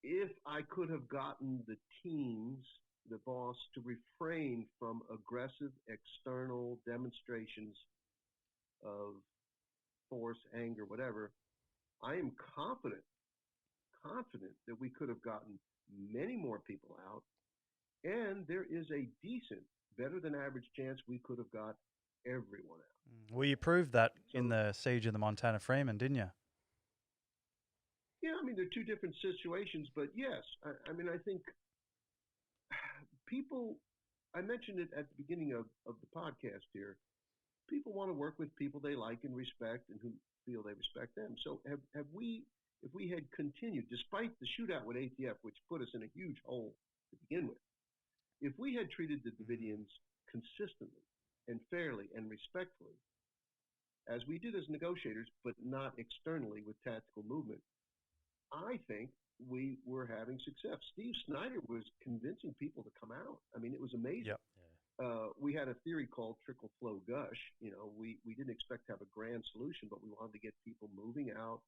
If I could have gotten the teams, the boss, to refrain from aggressive external demonstrations of force, anger, whatever, I am confident that we could have gotten many more people out, and there is a decent, better than average chance we could have got everyone out. Well, you proved that in the siege of the Montana Freeman, didn't you? Yeah, I mean, they're two different situations, but yes, I mean, I think people, I mentioned it at the beginning of the podcast here, people want to work with people they like and respect and who feel they respect them. So have we, if we had continued, despite the shootout with ATF, which put us in a huge hole to begin with, if we had treated the Davidians consistently and fairly and respectfully, as we did as negotiators, but not externally with tactical movement, I think we were having success. Steve Snyder was convincing people to come out. I mean, it was amazing. Yep. We had a theory called trickle flow gush. You know, we didn't expect to have a grand solution, but we wanted to get people moving out,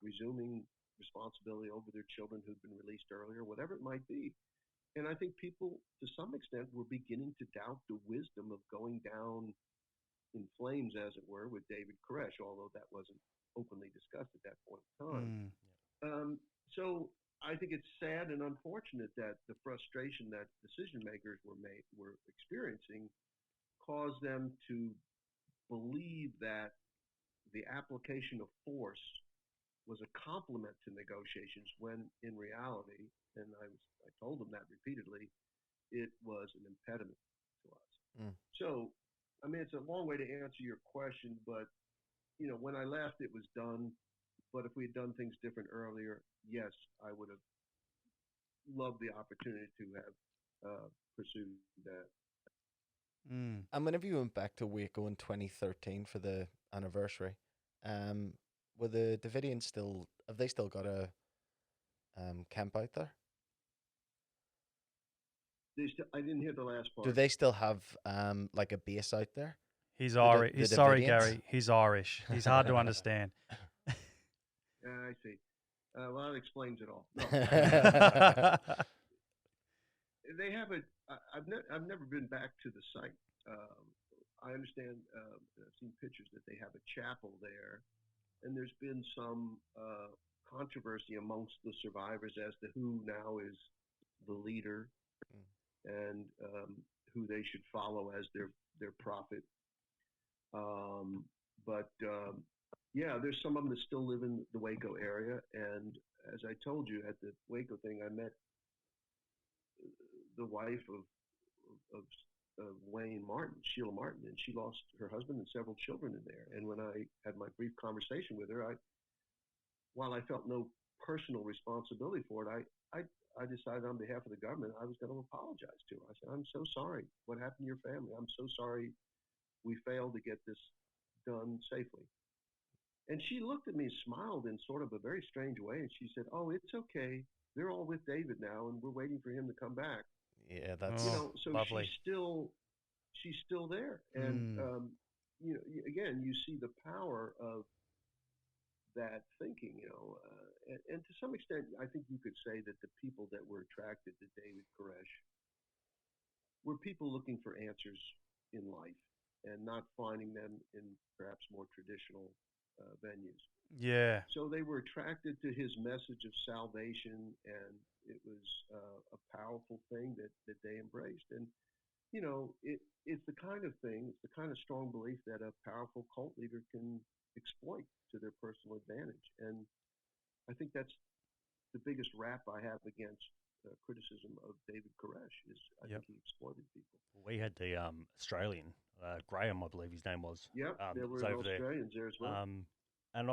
resuming responsibility over their children who'd been released earlier, whatever it might be. And I think people, to some extent, were beginning to doubt the wisdom of going down in flames, as it were, with David Koresh, although that wasn't openly discussed at that point in time. So I think it's sad and unfortunate that the frustration that decision makers were experiencing caused them to believe that the application of force was a complement to negotiations, when in reality, and I told them that repeatedly, it was an impediment to us. So, I mean, it's a long way to answer your question, but you know, when I left, it was done. But if we had done things different earlier, yes, I would have loved the opportunity to have pursued that. And whenever you went back to Waco in 2013 for the anniversary, were the Davidians still, have they still got a camp out there? I didn't hear the last part. Do they still have like a base out there? He's Irish. He's sorry, Gary. He's Irish. He's hard to understand. I see. Well, that explains it all. No. They have I've never been back to the site. I understand. I've seen pictures that they have a chapel there, and there's been some controversy amongst the survivors as to who now is the leader and who they should follow as their prophet. But yeah, there's some of them that still live in the Waco area. And as I told you at the Waco thing, I met the wife of Wayne Martin, Sheila Martin, and she lost her husband and several children in there. And when I had my brief conversation with her, while I felt no personal responsibility for it, I decided on behalf of the government I was going to apologize to her. I said, I'm so sorry. What happened to your family? I'm so sorry we failed to get this done safely. And she looked at me and smiled in sort of a very strange way. And she said, oh, it's okay. they're all with David now, and we're waiting for him to come back. Yeah, that's So lovely. she's still there, and Mm. again, you see the power of that thinking, and to some extent, I think you could say that the people that were attracted to David Koresh were people looking for answers in life and not finding them in perhaps more traditional venues. Yeah. So they were attracted to his message of salvation, and it was a powerful thing that they embraced. And it's the kind of thing, it's the kind of strong belief that a powerful cult leader can exploit to their personal advantage. And I think that's the biggest rap I have against criticism of David Koresh is I think he exploited people. We had the Australian, Graham, I believe his name was. Yep, there was were over Australians there as well. And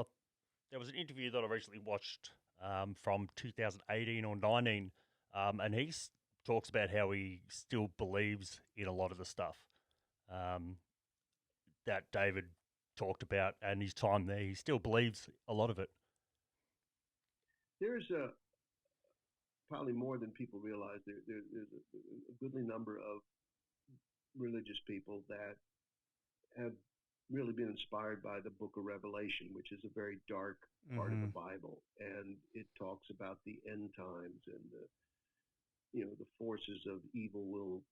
there was an interview that I recently watched from 2018 or 19, and he talks about how he still believes in a lot of the stuff that David talked about and his time there. He still believes a lot of it. There's probably more than people realize. There's a goodly number of religious people that have really been inspired by the book of Revelation, which is a very dark part of the Bible, and it talks about the end times, and the forces of evil will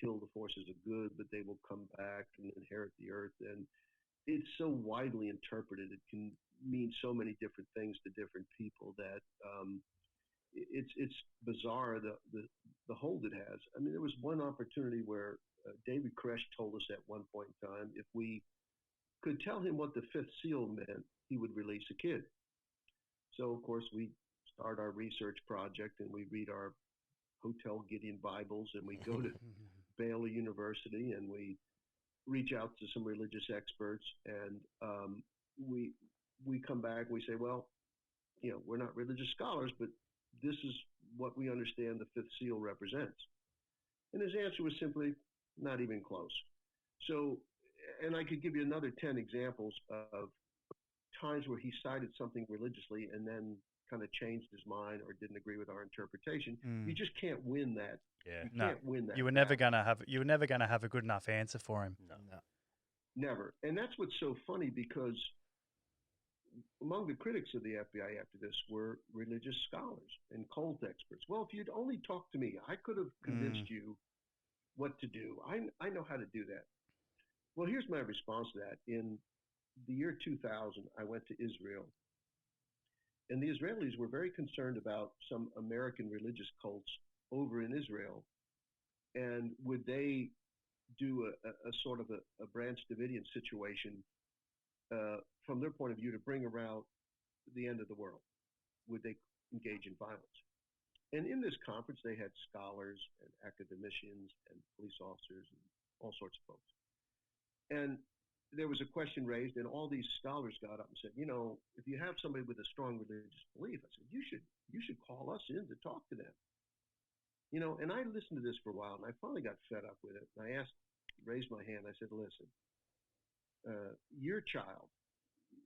kill the forces of good, but they will come back and inherit the earth. And it's so widely interpreted, it can mean so many different things to different people that it's bizarre the hold it has. I mean, there was one opportunity where David Koresh told us at one point in time, if we could tell him what the fifth seal meant, he would release a kid. So, of course, we start our research project and we read our Hotel Gideon Bibles, and we go to Baylor University and we reach out to some religious experts, and we come back and we say, well, we're not religious scholars, but this is what we understand the fifth seal represents. And his answer was simply not even close. So, and I could give you another 10 examples of times where he cited something religiously and then kind of changed his mind or didn't agree with our interpretation. You just can't win that. Yeah. You can't win that. You were never gonna have a good enough answer for him. No. Never. And that's what's so funny, because among the critics of the FBI after this were religious scholars and cult experts. Well, if you'd only talked to me, I could have convinced you what to do. I know how to do that. Well, here's my response to that. In the year 2000, I went to Israel, and the Israelis were very concerned about some American religious cults over in Israel, and would they do a sort of a Branch Davidian situation from their point of view to bring about the end of the world? Would they engage in violence? And in this conference, they had scholars and academicians and police officers and all sorts of folks. And there was a question raised, and all these scholars got up and said, if you have somebody with a strong religious belief, I said, you should call us in to talk to them. And I listened to this for a while, and I finally got fed up with it. And I raised my hand. I said, listen, your child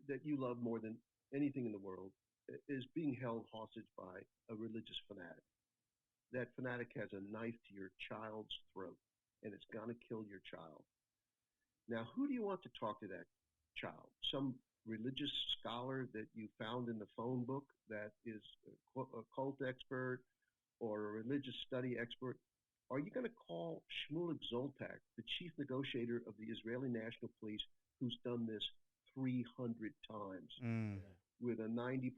that you love more than anything in the world is being held hostage by a religious fanatic. That fanatic has a knife to your child's throat, and it's going to kill your child. Now, who do you want to talk to that child? Some religious scholar that you found in the phone book that is a cult expert or a religious study expert? Are you going to call Shmulik Zoltak, the chief negotiator of the Israeli National Police, who's done this 300 times with a 90%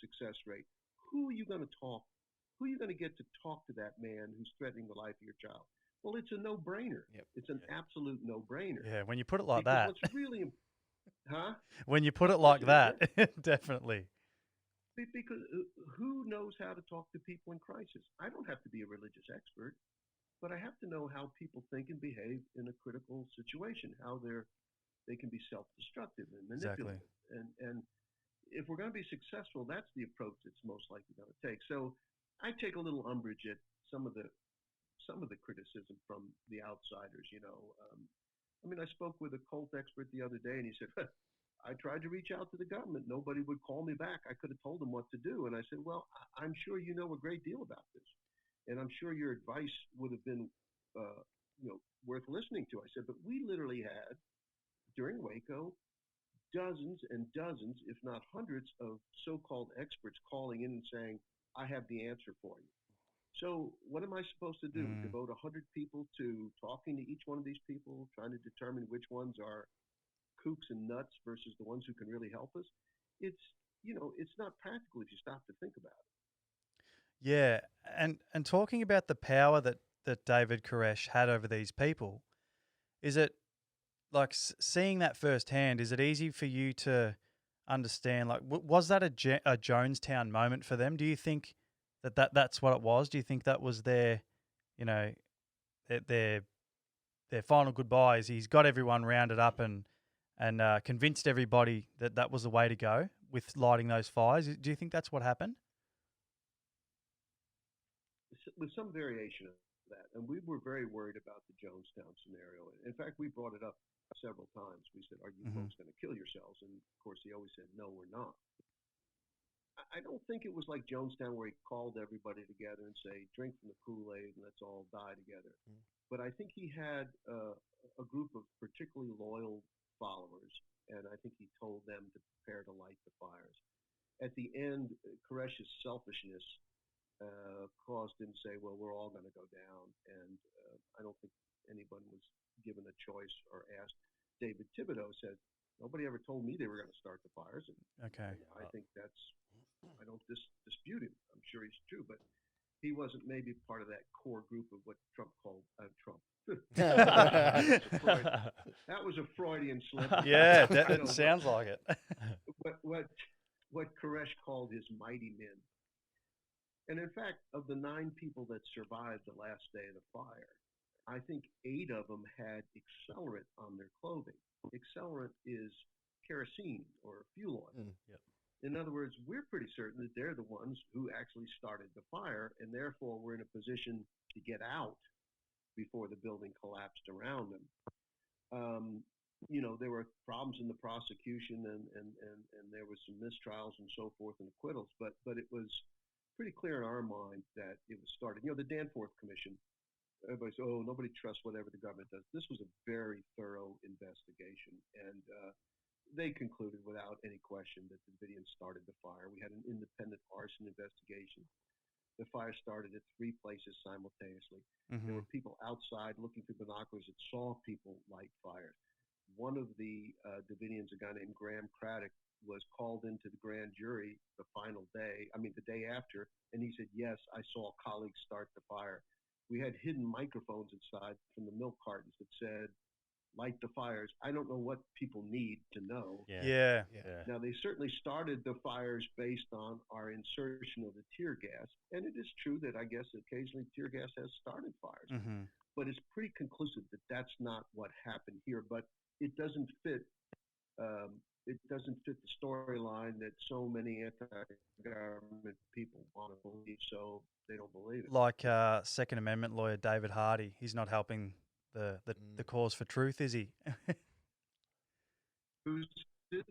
success rate? Who are you going to talk? Who are you going to get to talk to that man who's threatening the life of your child? Well, it's a no-brainer. Yep. It's an absolute no-brainer. Yeah, when you put it like because that. What's really, When you put it like that, definitely. Because who knows how to talk to people in crisis? I don't have to be a religious expert, but I have to know how people think and behave in a critical situation, how they can be self-destructive and manipulative. Exactly. And if we're going to be successful, that's the approach that's most likely going to take. So I take a little umbrage at some of the criticism from the outsiders. I spoke with a cult expert the other day, and he said, I tried to reach out to the government. Nobody would call me back. I could have told them what to do. And I said, well, I'm sure you know a great deal about this. And I'm sure your advice would have been, worth listening to. I said, but we literally had, during Waco, dozens and dozens, if not hundreds, of so-called experts calling in and saying, I have the answer for you. So what am I supposed to do? Devote 100 people to talking to each one of these people, trying to determine which ones are kooks and nuts versus the ones who can really help us? It's not practical if you stop to think about it. Yeah, and talking about the power that David Koresh had over these people, is it like seeing that firsthand? Is it easy for you to understand? Like, was that a Jonestown moment for them? Do you think that's what it was? Do you think that was their final goodbyes? He's got everyone rounded up and convinced everybody that was the way to go with lighting those fires. Do you think that's what happened? With some variation of that, and we were very worried about the Jonestown scenario. In fact, we brought it up several times. We said, are you folks going to kill yourselves? And of course, he always said, no, we're not. I don't think it was like Jonestown where he called everybody together and say, drink from the Kool-Aid and let's all die together. But I think he had a group of particularly loyal followers, and I think he told them to prepare to light the fires. At the end, Koresh's selfishness caused him to say, well, we're all going to go down. And I don't think anyone was given a choice or asked. David Thibodeau said, nobody ever told me they were going to start the fires. And okay. I think I don't dispute him. I'm sure he's true, but he wasn't maybe part of that core group of what Trump called Trump. That was a Freudian slip. Yeah, that sounds like it. What Koresh called his mighty men. And in fact, of the 9 people that survived the last day of the fire, I think 8 of them had accelerant on their clothing. Accelerant is kerosene or fuel oil. Yep. In other words, we're pretty certain that they're the ones who actually started the fire, and therefore we're in a position to get out before the building collapsed around them. There were problems in the prosecution, and there was some mistrials and so forth and acquittals, but it was pretty clear in our mind that it was started. The Danforth Commission, everybody said, oh, nobody trusts whatever the government does. This was a very thorough investigation, and they concluded without any question that the Davidians started the fire. We had an independent arson investigation. The fire started at 3 places simultaneously. There were people outside looking through binoculars that saw people light fires. One of the Davidians, a guy named Graham Craddock, was called into the grand jury the day after, and he said, yes, I saw colleagues start the fire. We had hidden microphones inside from the milk cartons that said, light the fires. I don't know what people need to know. Yeah. Now, they certainly started the fires based on our insertion of the tear gas, and it is true that I guess occasionally tear gas has started fires. But it's pretty conclusive that that's not what happened here. But it doesn't fit. It doesn't fit the storyline that so many anti-government people want to believe, so they don't believe it. Like Second Amendment lawyer David Hardy, he's not helping the cause for truth, is he? Who's this?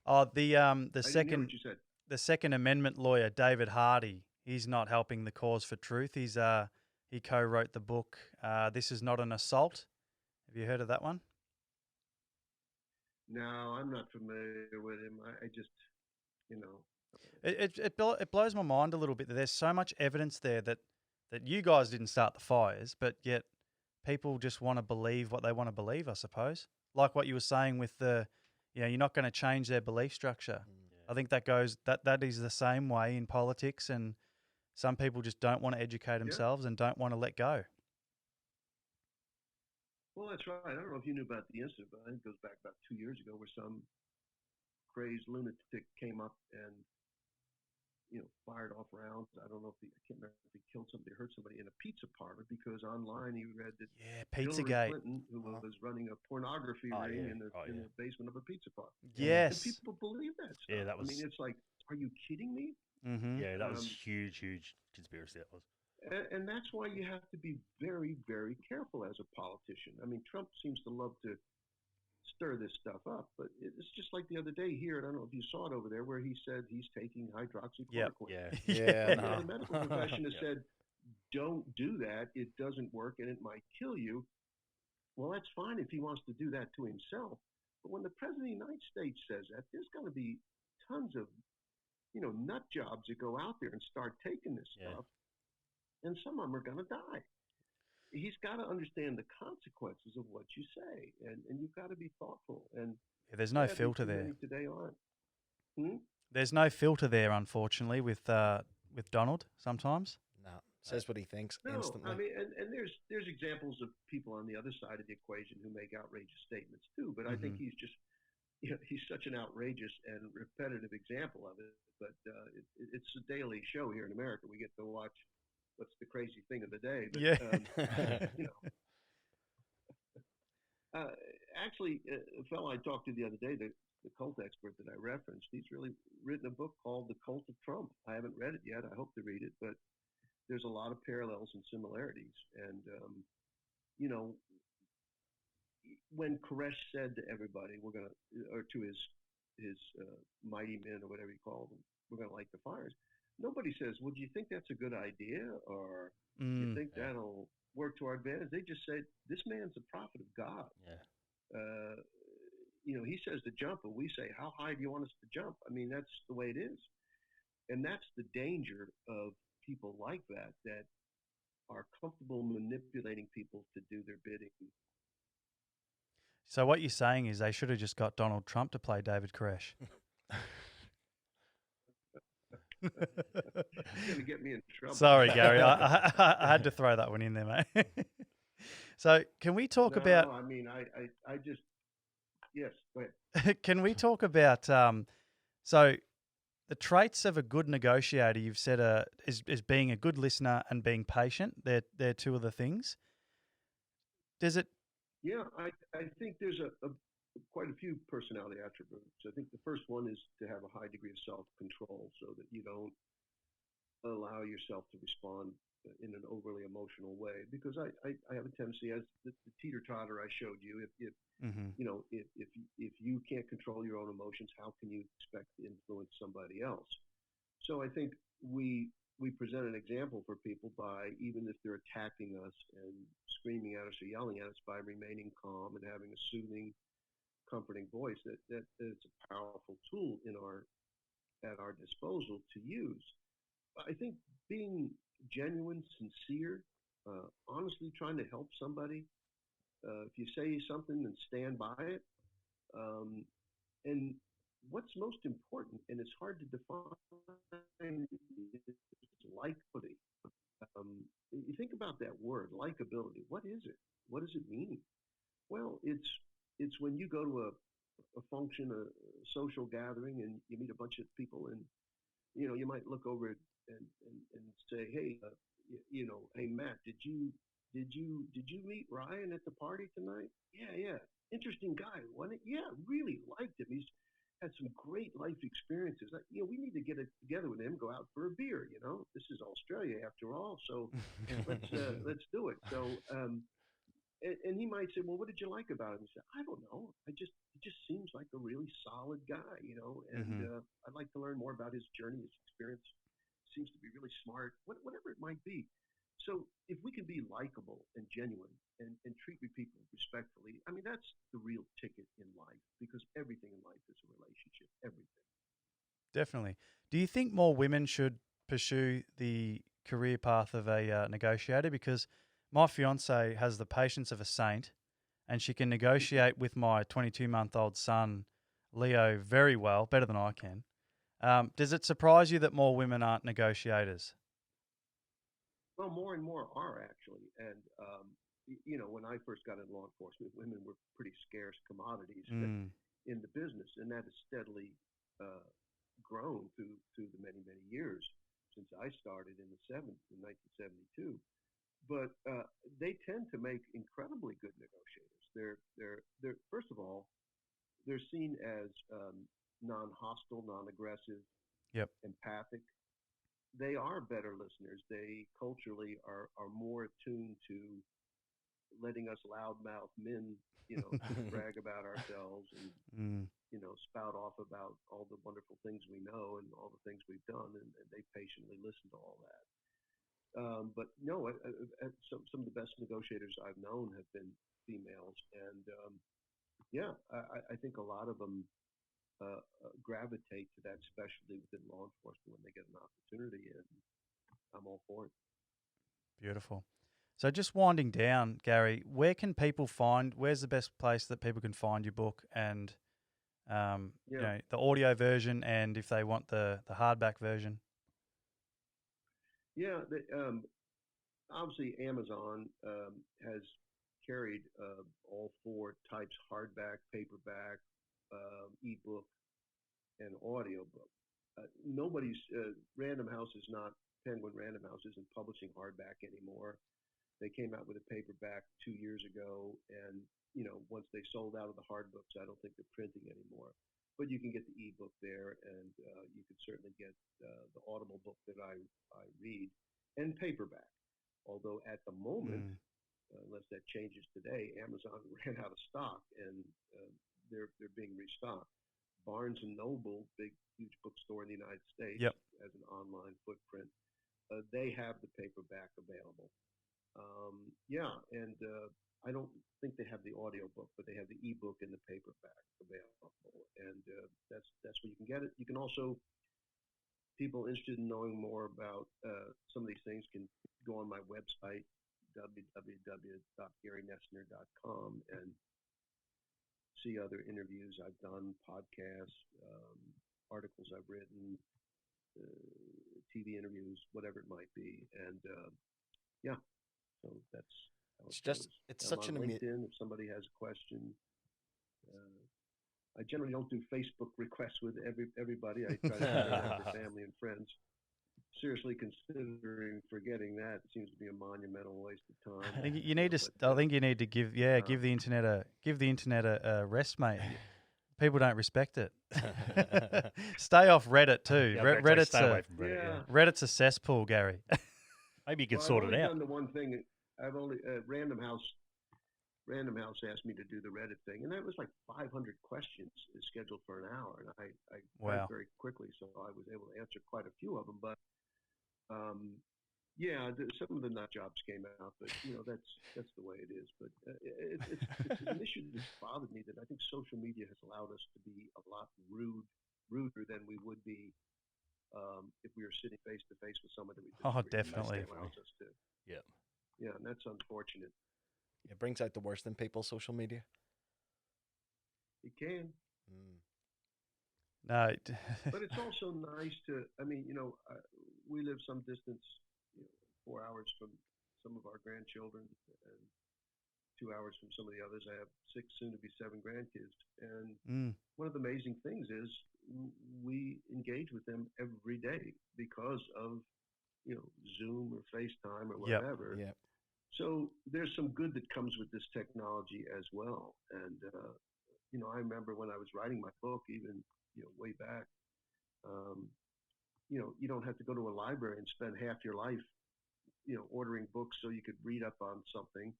Oh, the I didn't hear what you said. The Second Amendment lawyer David Hardy, he's not helping the cause for truth. He co-wrote the book This Is Not an Assault. Have you heard of that one? No, I'm not familiar with him. I just, It blows my mind a little bit that there's so much evidence there that you guys didn't start the fires, but yet people just want to believe what they want to believe, I suppose. Like what you were saying with you're not going to change their belief structure. Yeah. I think that is the same way in politics, and some people just don't want to educate themselves and don't want to let go. Well, that's right. I don't know if you knew about the incident, but I think it goes back about 2 years ago where some crazed lunatic came up and, fired off rounds. I don't know I can't remember if he killed somebody, hurt somebody in a pizza parlor because online he read that Hillary Pizzagate. Clinton, who was running a pornography ring in the basement of a pizza parlor. Yes. And people believe that stuff. Yeah, that was. I mean, it's like, are you kidding me? Yeah, that was huge conspiracy. That was. And that's why you have to be very, very careful as a politician. I mean, Trump seems to love to stir this stuff up. But it's just like the other day here, and I don't know if you saw it over there, where he said he's taking hydroxychloroquine. Yeah. Yeah, You know, no. the medical profession has Yep. said, don't do that. It doesn't work and it might kill you. Well, that's fine if he wants to do that to himself. But when the president of the United States says that, there's going to be tons of, nut jobs that go out there and start taking this Yeah. stuff, and some of them are going to die. He's got to understand the consequences of what you say, and you've got to be thoughtful. And Yeah, there's no sadly, filter too there. many today aren't. Hmm? There's no filter there, unfortunately, with Donald sometimes. No, says what he thinks No, instantly. I mean, and there's examples of people on the other side of the equation who make outrageous statements too. But I think he's just, he's such an outrageous and repetitive example of it. But it's a daily show here in America. We get to watch what's the crazy thing of the day. But, Yeah. you know, actually, a fellow I talked to the other day, the cult expert that I referenced, he's really written a book called The Cult of Trump. I haven't read it yet. I hope to read it, but there's a lot of parallels and similarities. And, when Koresh said to everybody, or to his mighty men or whatever he called them, we're going to light the fires. Nobody says, well, do you think that's a good idea? Or do you think that'll work to our advantage? They just said, this man's a prophet of God. Yeah. He says to jump, and we say, how high do you want us to jump? I mean, that's the way it is. And that's the danger of people like that are comfortable manipulating people to do their bidding. So what you're saying is they should have just got Donald Trump to play David Koresh. It's going to get me in trouble. Sorry, Gary. I had to throw that one in there, mate. So can we talk about... I mean, I just... Yes, go ahead. Can we talk about... so the traits of a good negotiator, you've said, is being a good listener and being patient. They're two of the things. Does it... Yeah, I think there's quite a few personality attributes. I think the first one is to have a high degree of self-control so that you don't allow yourself to respond in an overly emotional way. Because I have a tendency, as the teeter-totter I showed you, if you can't control your own emotions, how can you expect to influence somebody else? So I think we present an example for people by, even if they're attacking us and screaming at us or yelling at us, by remaining calm and having a soothing, comforting voice, that it's a powerful tool at our disposal to use. I think being genuine, sincere, honestly trying to help somebody, if you say something, then stand by it. And what's most important, and it's hard to define, is likability. You think about that word, likability. What is it? What does it mean? Well, it's when you go to a function, a social gathering, and you meet a bunch of people, and you might look over and say, hey, hey Matt, did you meet Ryan at the party tonight? Yeah, interesting guy, wasn't it? Yeah, really liked him. He's had some great life experiences. We need to get together with him, go out for a beer. This is Australia after all, so let's do it. So, and he might say, well, what did you like about him? He said, I don't know. It just seems like a really solid guy, and I'd like to learn more about his journey, his experience. Seems to be really smart, whatever it might be. So if we can be likable and genuine and treat people respectfully, I mean, that's the real ticket in life, because everything in life is a relationship, everything. Definitely. Do you think more women should pursue the career path of a negotiator? Because my fiance has the patience of a saint, and she can negotiate with my 22-month-old son, Leo, very well, better than I can. Does it surprise you that more women aren't negotiators? Well, more and more are, actually. And, when I first got into law enforcement, women were pretty scarce commodities in the business. And that has steadily grown through the many, many years since I started in 1972. But they tend to make incredibly good negotiators. They're first of all, they're seen as non-hostile, non-aggressive, empathic. They are better listeners. They culturally are more attuned to letting us loudmouth men, brag about ourselves and Mm. spout off about all the wonderful things we know and all the things we've done, and they patiently listen to all that. But no, some of the best negotiators I've known have been females, and I think a lot of them gravitate to that specialty within law enforcement when they get an opportunity, and I'm all for it. Beautiful. So just winding down, Gary, where's the best place that people can find your book and the audio version, and if they want the hardback version? Yeah, obviously Amazon has carried all four types: hardback, paperback, ebook, and audiobook. Random House is not, Penguin Random House isn't publishing hardback anymore. They came out with a paperback 2 years ago, and once they sold out of the hard books, I don't think they're printing anymore. But you can get the ebook there, and you can certainly get the Audible book that I read, and paperback. Although at the moment, unless that changes today, Amazon ran out of stock, and they're being restocked. Barnes and Noble, huge bookstore in the United States, Yep. has an online footprint. They have the paperback available. And I don't think they have the audiobook, but they have the ebook and the paperback available, and that's where you can get it. You can also, people interested in knowing more about some of these things can go on my website, www.garynoesner.com, and see other interviews I've done, podcasts, articles I've written, TV interviews, whatever it might be, and so that's how it goes. It's I'm such on an LinkedIn if somebody has a question. I generally don't do Facebook requests with everybody. I try to stay that for family and friends. Seriously considering forgetting that. It seems to be a monumental waste of time. I think you need to give the internet a rest, mate. People don't respect it. Stay off Reddit too. Reddit's a cesspool, Gary. Maybe you can sort it out. I've only done the one thing. I've only Random House asked me to do the Reddit thing, and that was like 500 questions scheduled for an hour, and I typed very quickly, so I was able to answer quite a few of them. But some of the nut jobs came out, but that's the way it is. But it's an issue that's bothered me, that I think social media has allowed us to be a lot ruder than we would be if we were sitting face to face with somebody that we definitely allows us to. Yeah, and that's unfortunate. It brings out the worst in people, social media. It can. No, but it's also nice to. I mean, we live some distance, 4 hours from some of our grandchildren, and 2 hours from some of the others. I have 6, soon to be 7 grandkids, and one of the amazing things is we engage with them every day because of Zoom or FaceTime or whatever. Yep. So there's some good that comes with this technology as well. And I remember when I was writing my book, even way back, you don't have to go to a library and spend half your life ordering books so you could read up on something.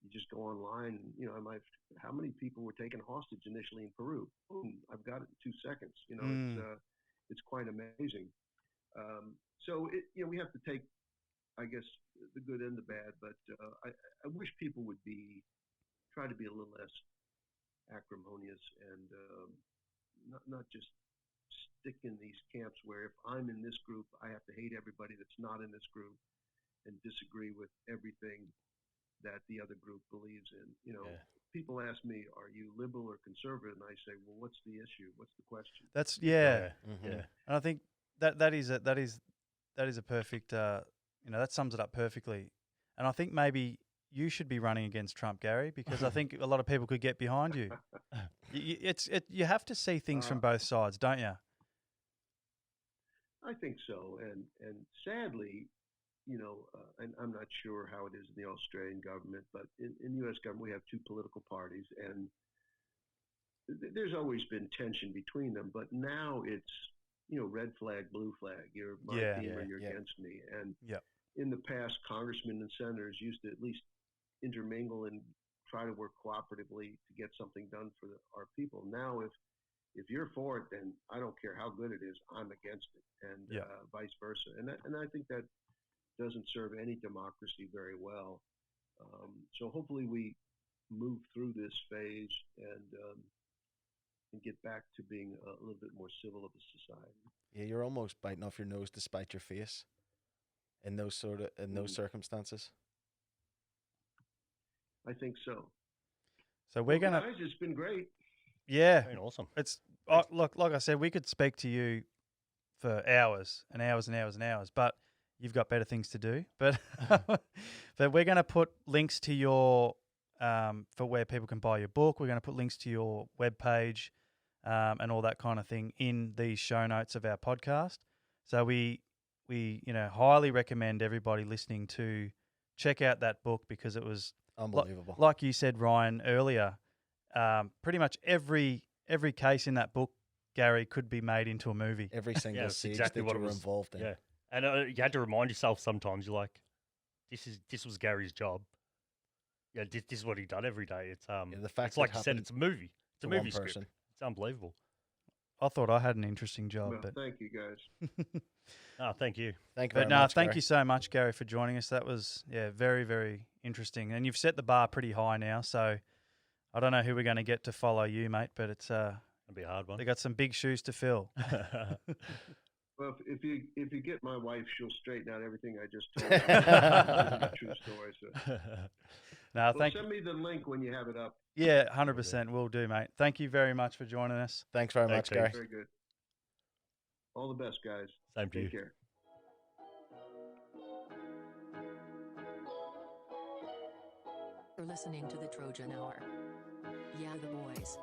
You just go online, and how many people were taken hostage initially in Peru? Boom, I've got it in 2 seconds. It's quite amazing. So we have to take, I guess, the good and the bad, but I wish people would try to be a little less acrimonious and not just stick in these camps where if I'm in this group, I have to hate everybody that's not in this group and disagree with everything that the other group believes in. People ask me, "Are you liberal or conservative?" And I say, "Well, what's the issue? What's the question?" That's And I think that is a perfect. That sums it up perfectly. And I think maybe you should be running against Trump, Gary, because I think a lot of people could get behind you. You have to see things from both sides, don't you? I think so, and sadly, and I'm not sure how it is in the Australian government, but in the U.S. government we have 2 political parties, and there's always been tension between them. But now it's red flag, blue flag. You're my team or you're against me. And in the past, congressmen and senators used to at least intermingle and try to work cooperatively to get something done for our people. Now, if you're for it, then I don't care how good it is, I'm against it, and vice versa. And I think that doesn't serve any democracy very well. So hopefully we move through this phase and get back to being a little bit more civil of a society. Yeah, you're almost biting off your nose to spite your face in those circumstances. I think so. So we're gonna. Guys, it's been great. Yeah, Been awesome. it's look, like I said, we could speak to you for hours and hours and hours and hours, but you've got better things to do. But but we're going to put links to your for where people can buy your book. We're going to put links to your webpage and all that kind of thing in the show notes of our podcast. So we highly recommend everybody listening to check out that book, because it was unbelievable. Like you said, Ryan, earlier, pretty much every case in that book, Gary, could be made into a movie. Every single siege exactly that what you it were was. involved in. Yeah, and you had to remind yourself sometimes. You're like, this was Gary's job. Yeah, this is what he done every day. It's the fact it's like that you said, it's a movie. It's a to one movie script. person. It's unbelievable. I thought I had an interesting job, Well, but thank you, guys. Oh, thank you. Thank you but very no, much. thank Gary. you so much, Gary, for joining us. That was very, very interesting, and you've set the bar pretty high now. So I don't know who we're going to get to follow you, mate, but it's It'll be a hard one. they got some big shoes to fill. Well, if you get my wife, she'll straighten out everything I just told you. It's a true story. So. No, Well, send me the link when you have it up. Yeah, 100% will do, mate. Thank you very much for joining us. Thanks very Thanks, much, Gary. Very good. All the best, guys. Same to you. Take care. You're listening to the Trojan Hour. Yeah, the boys.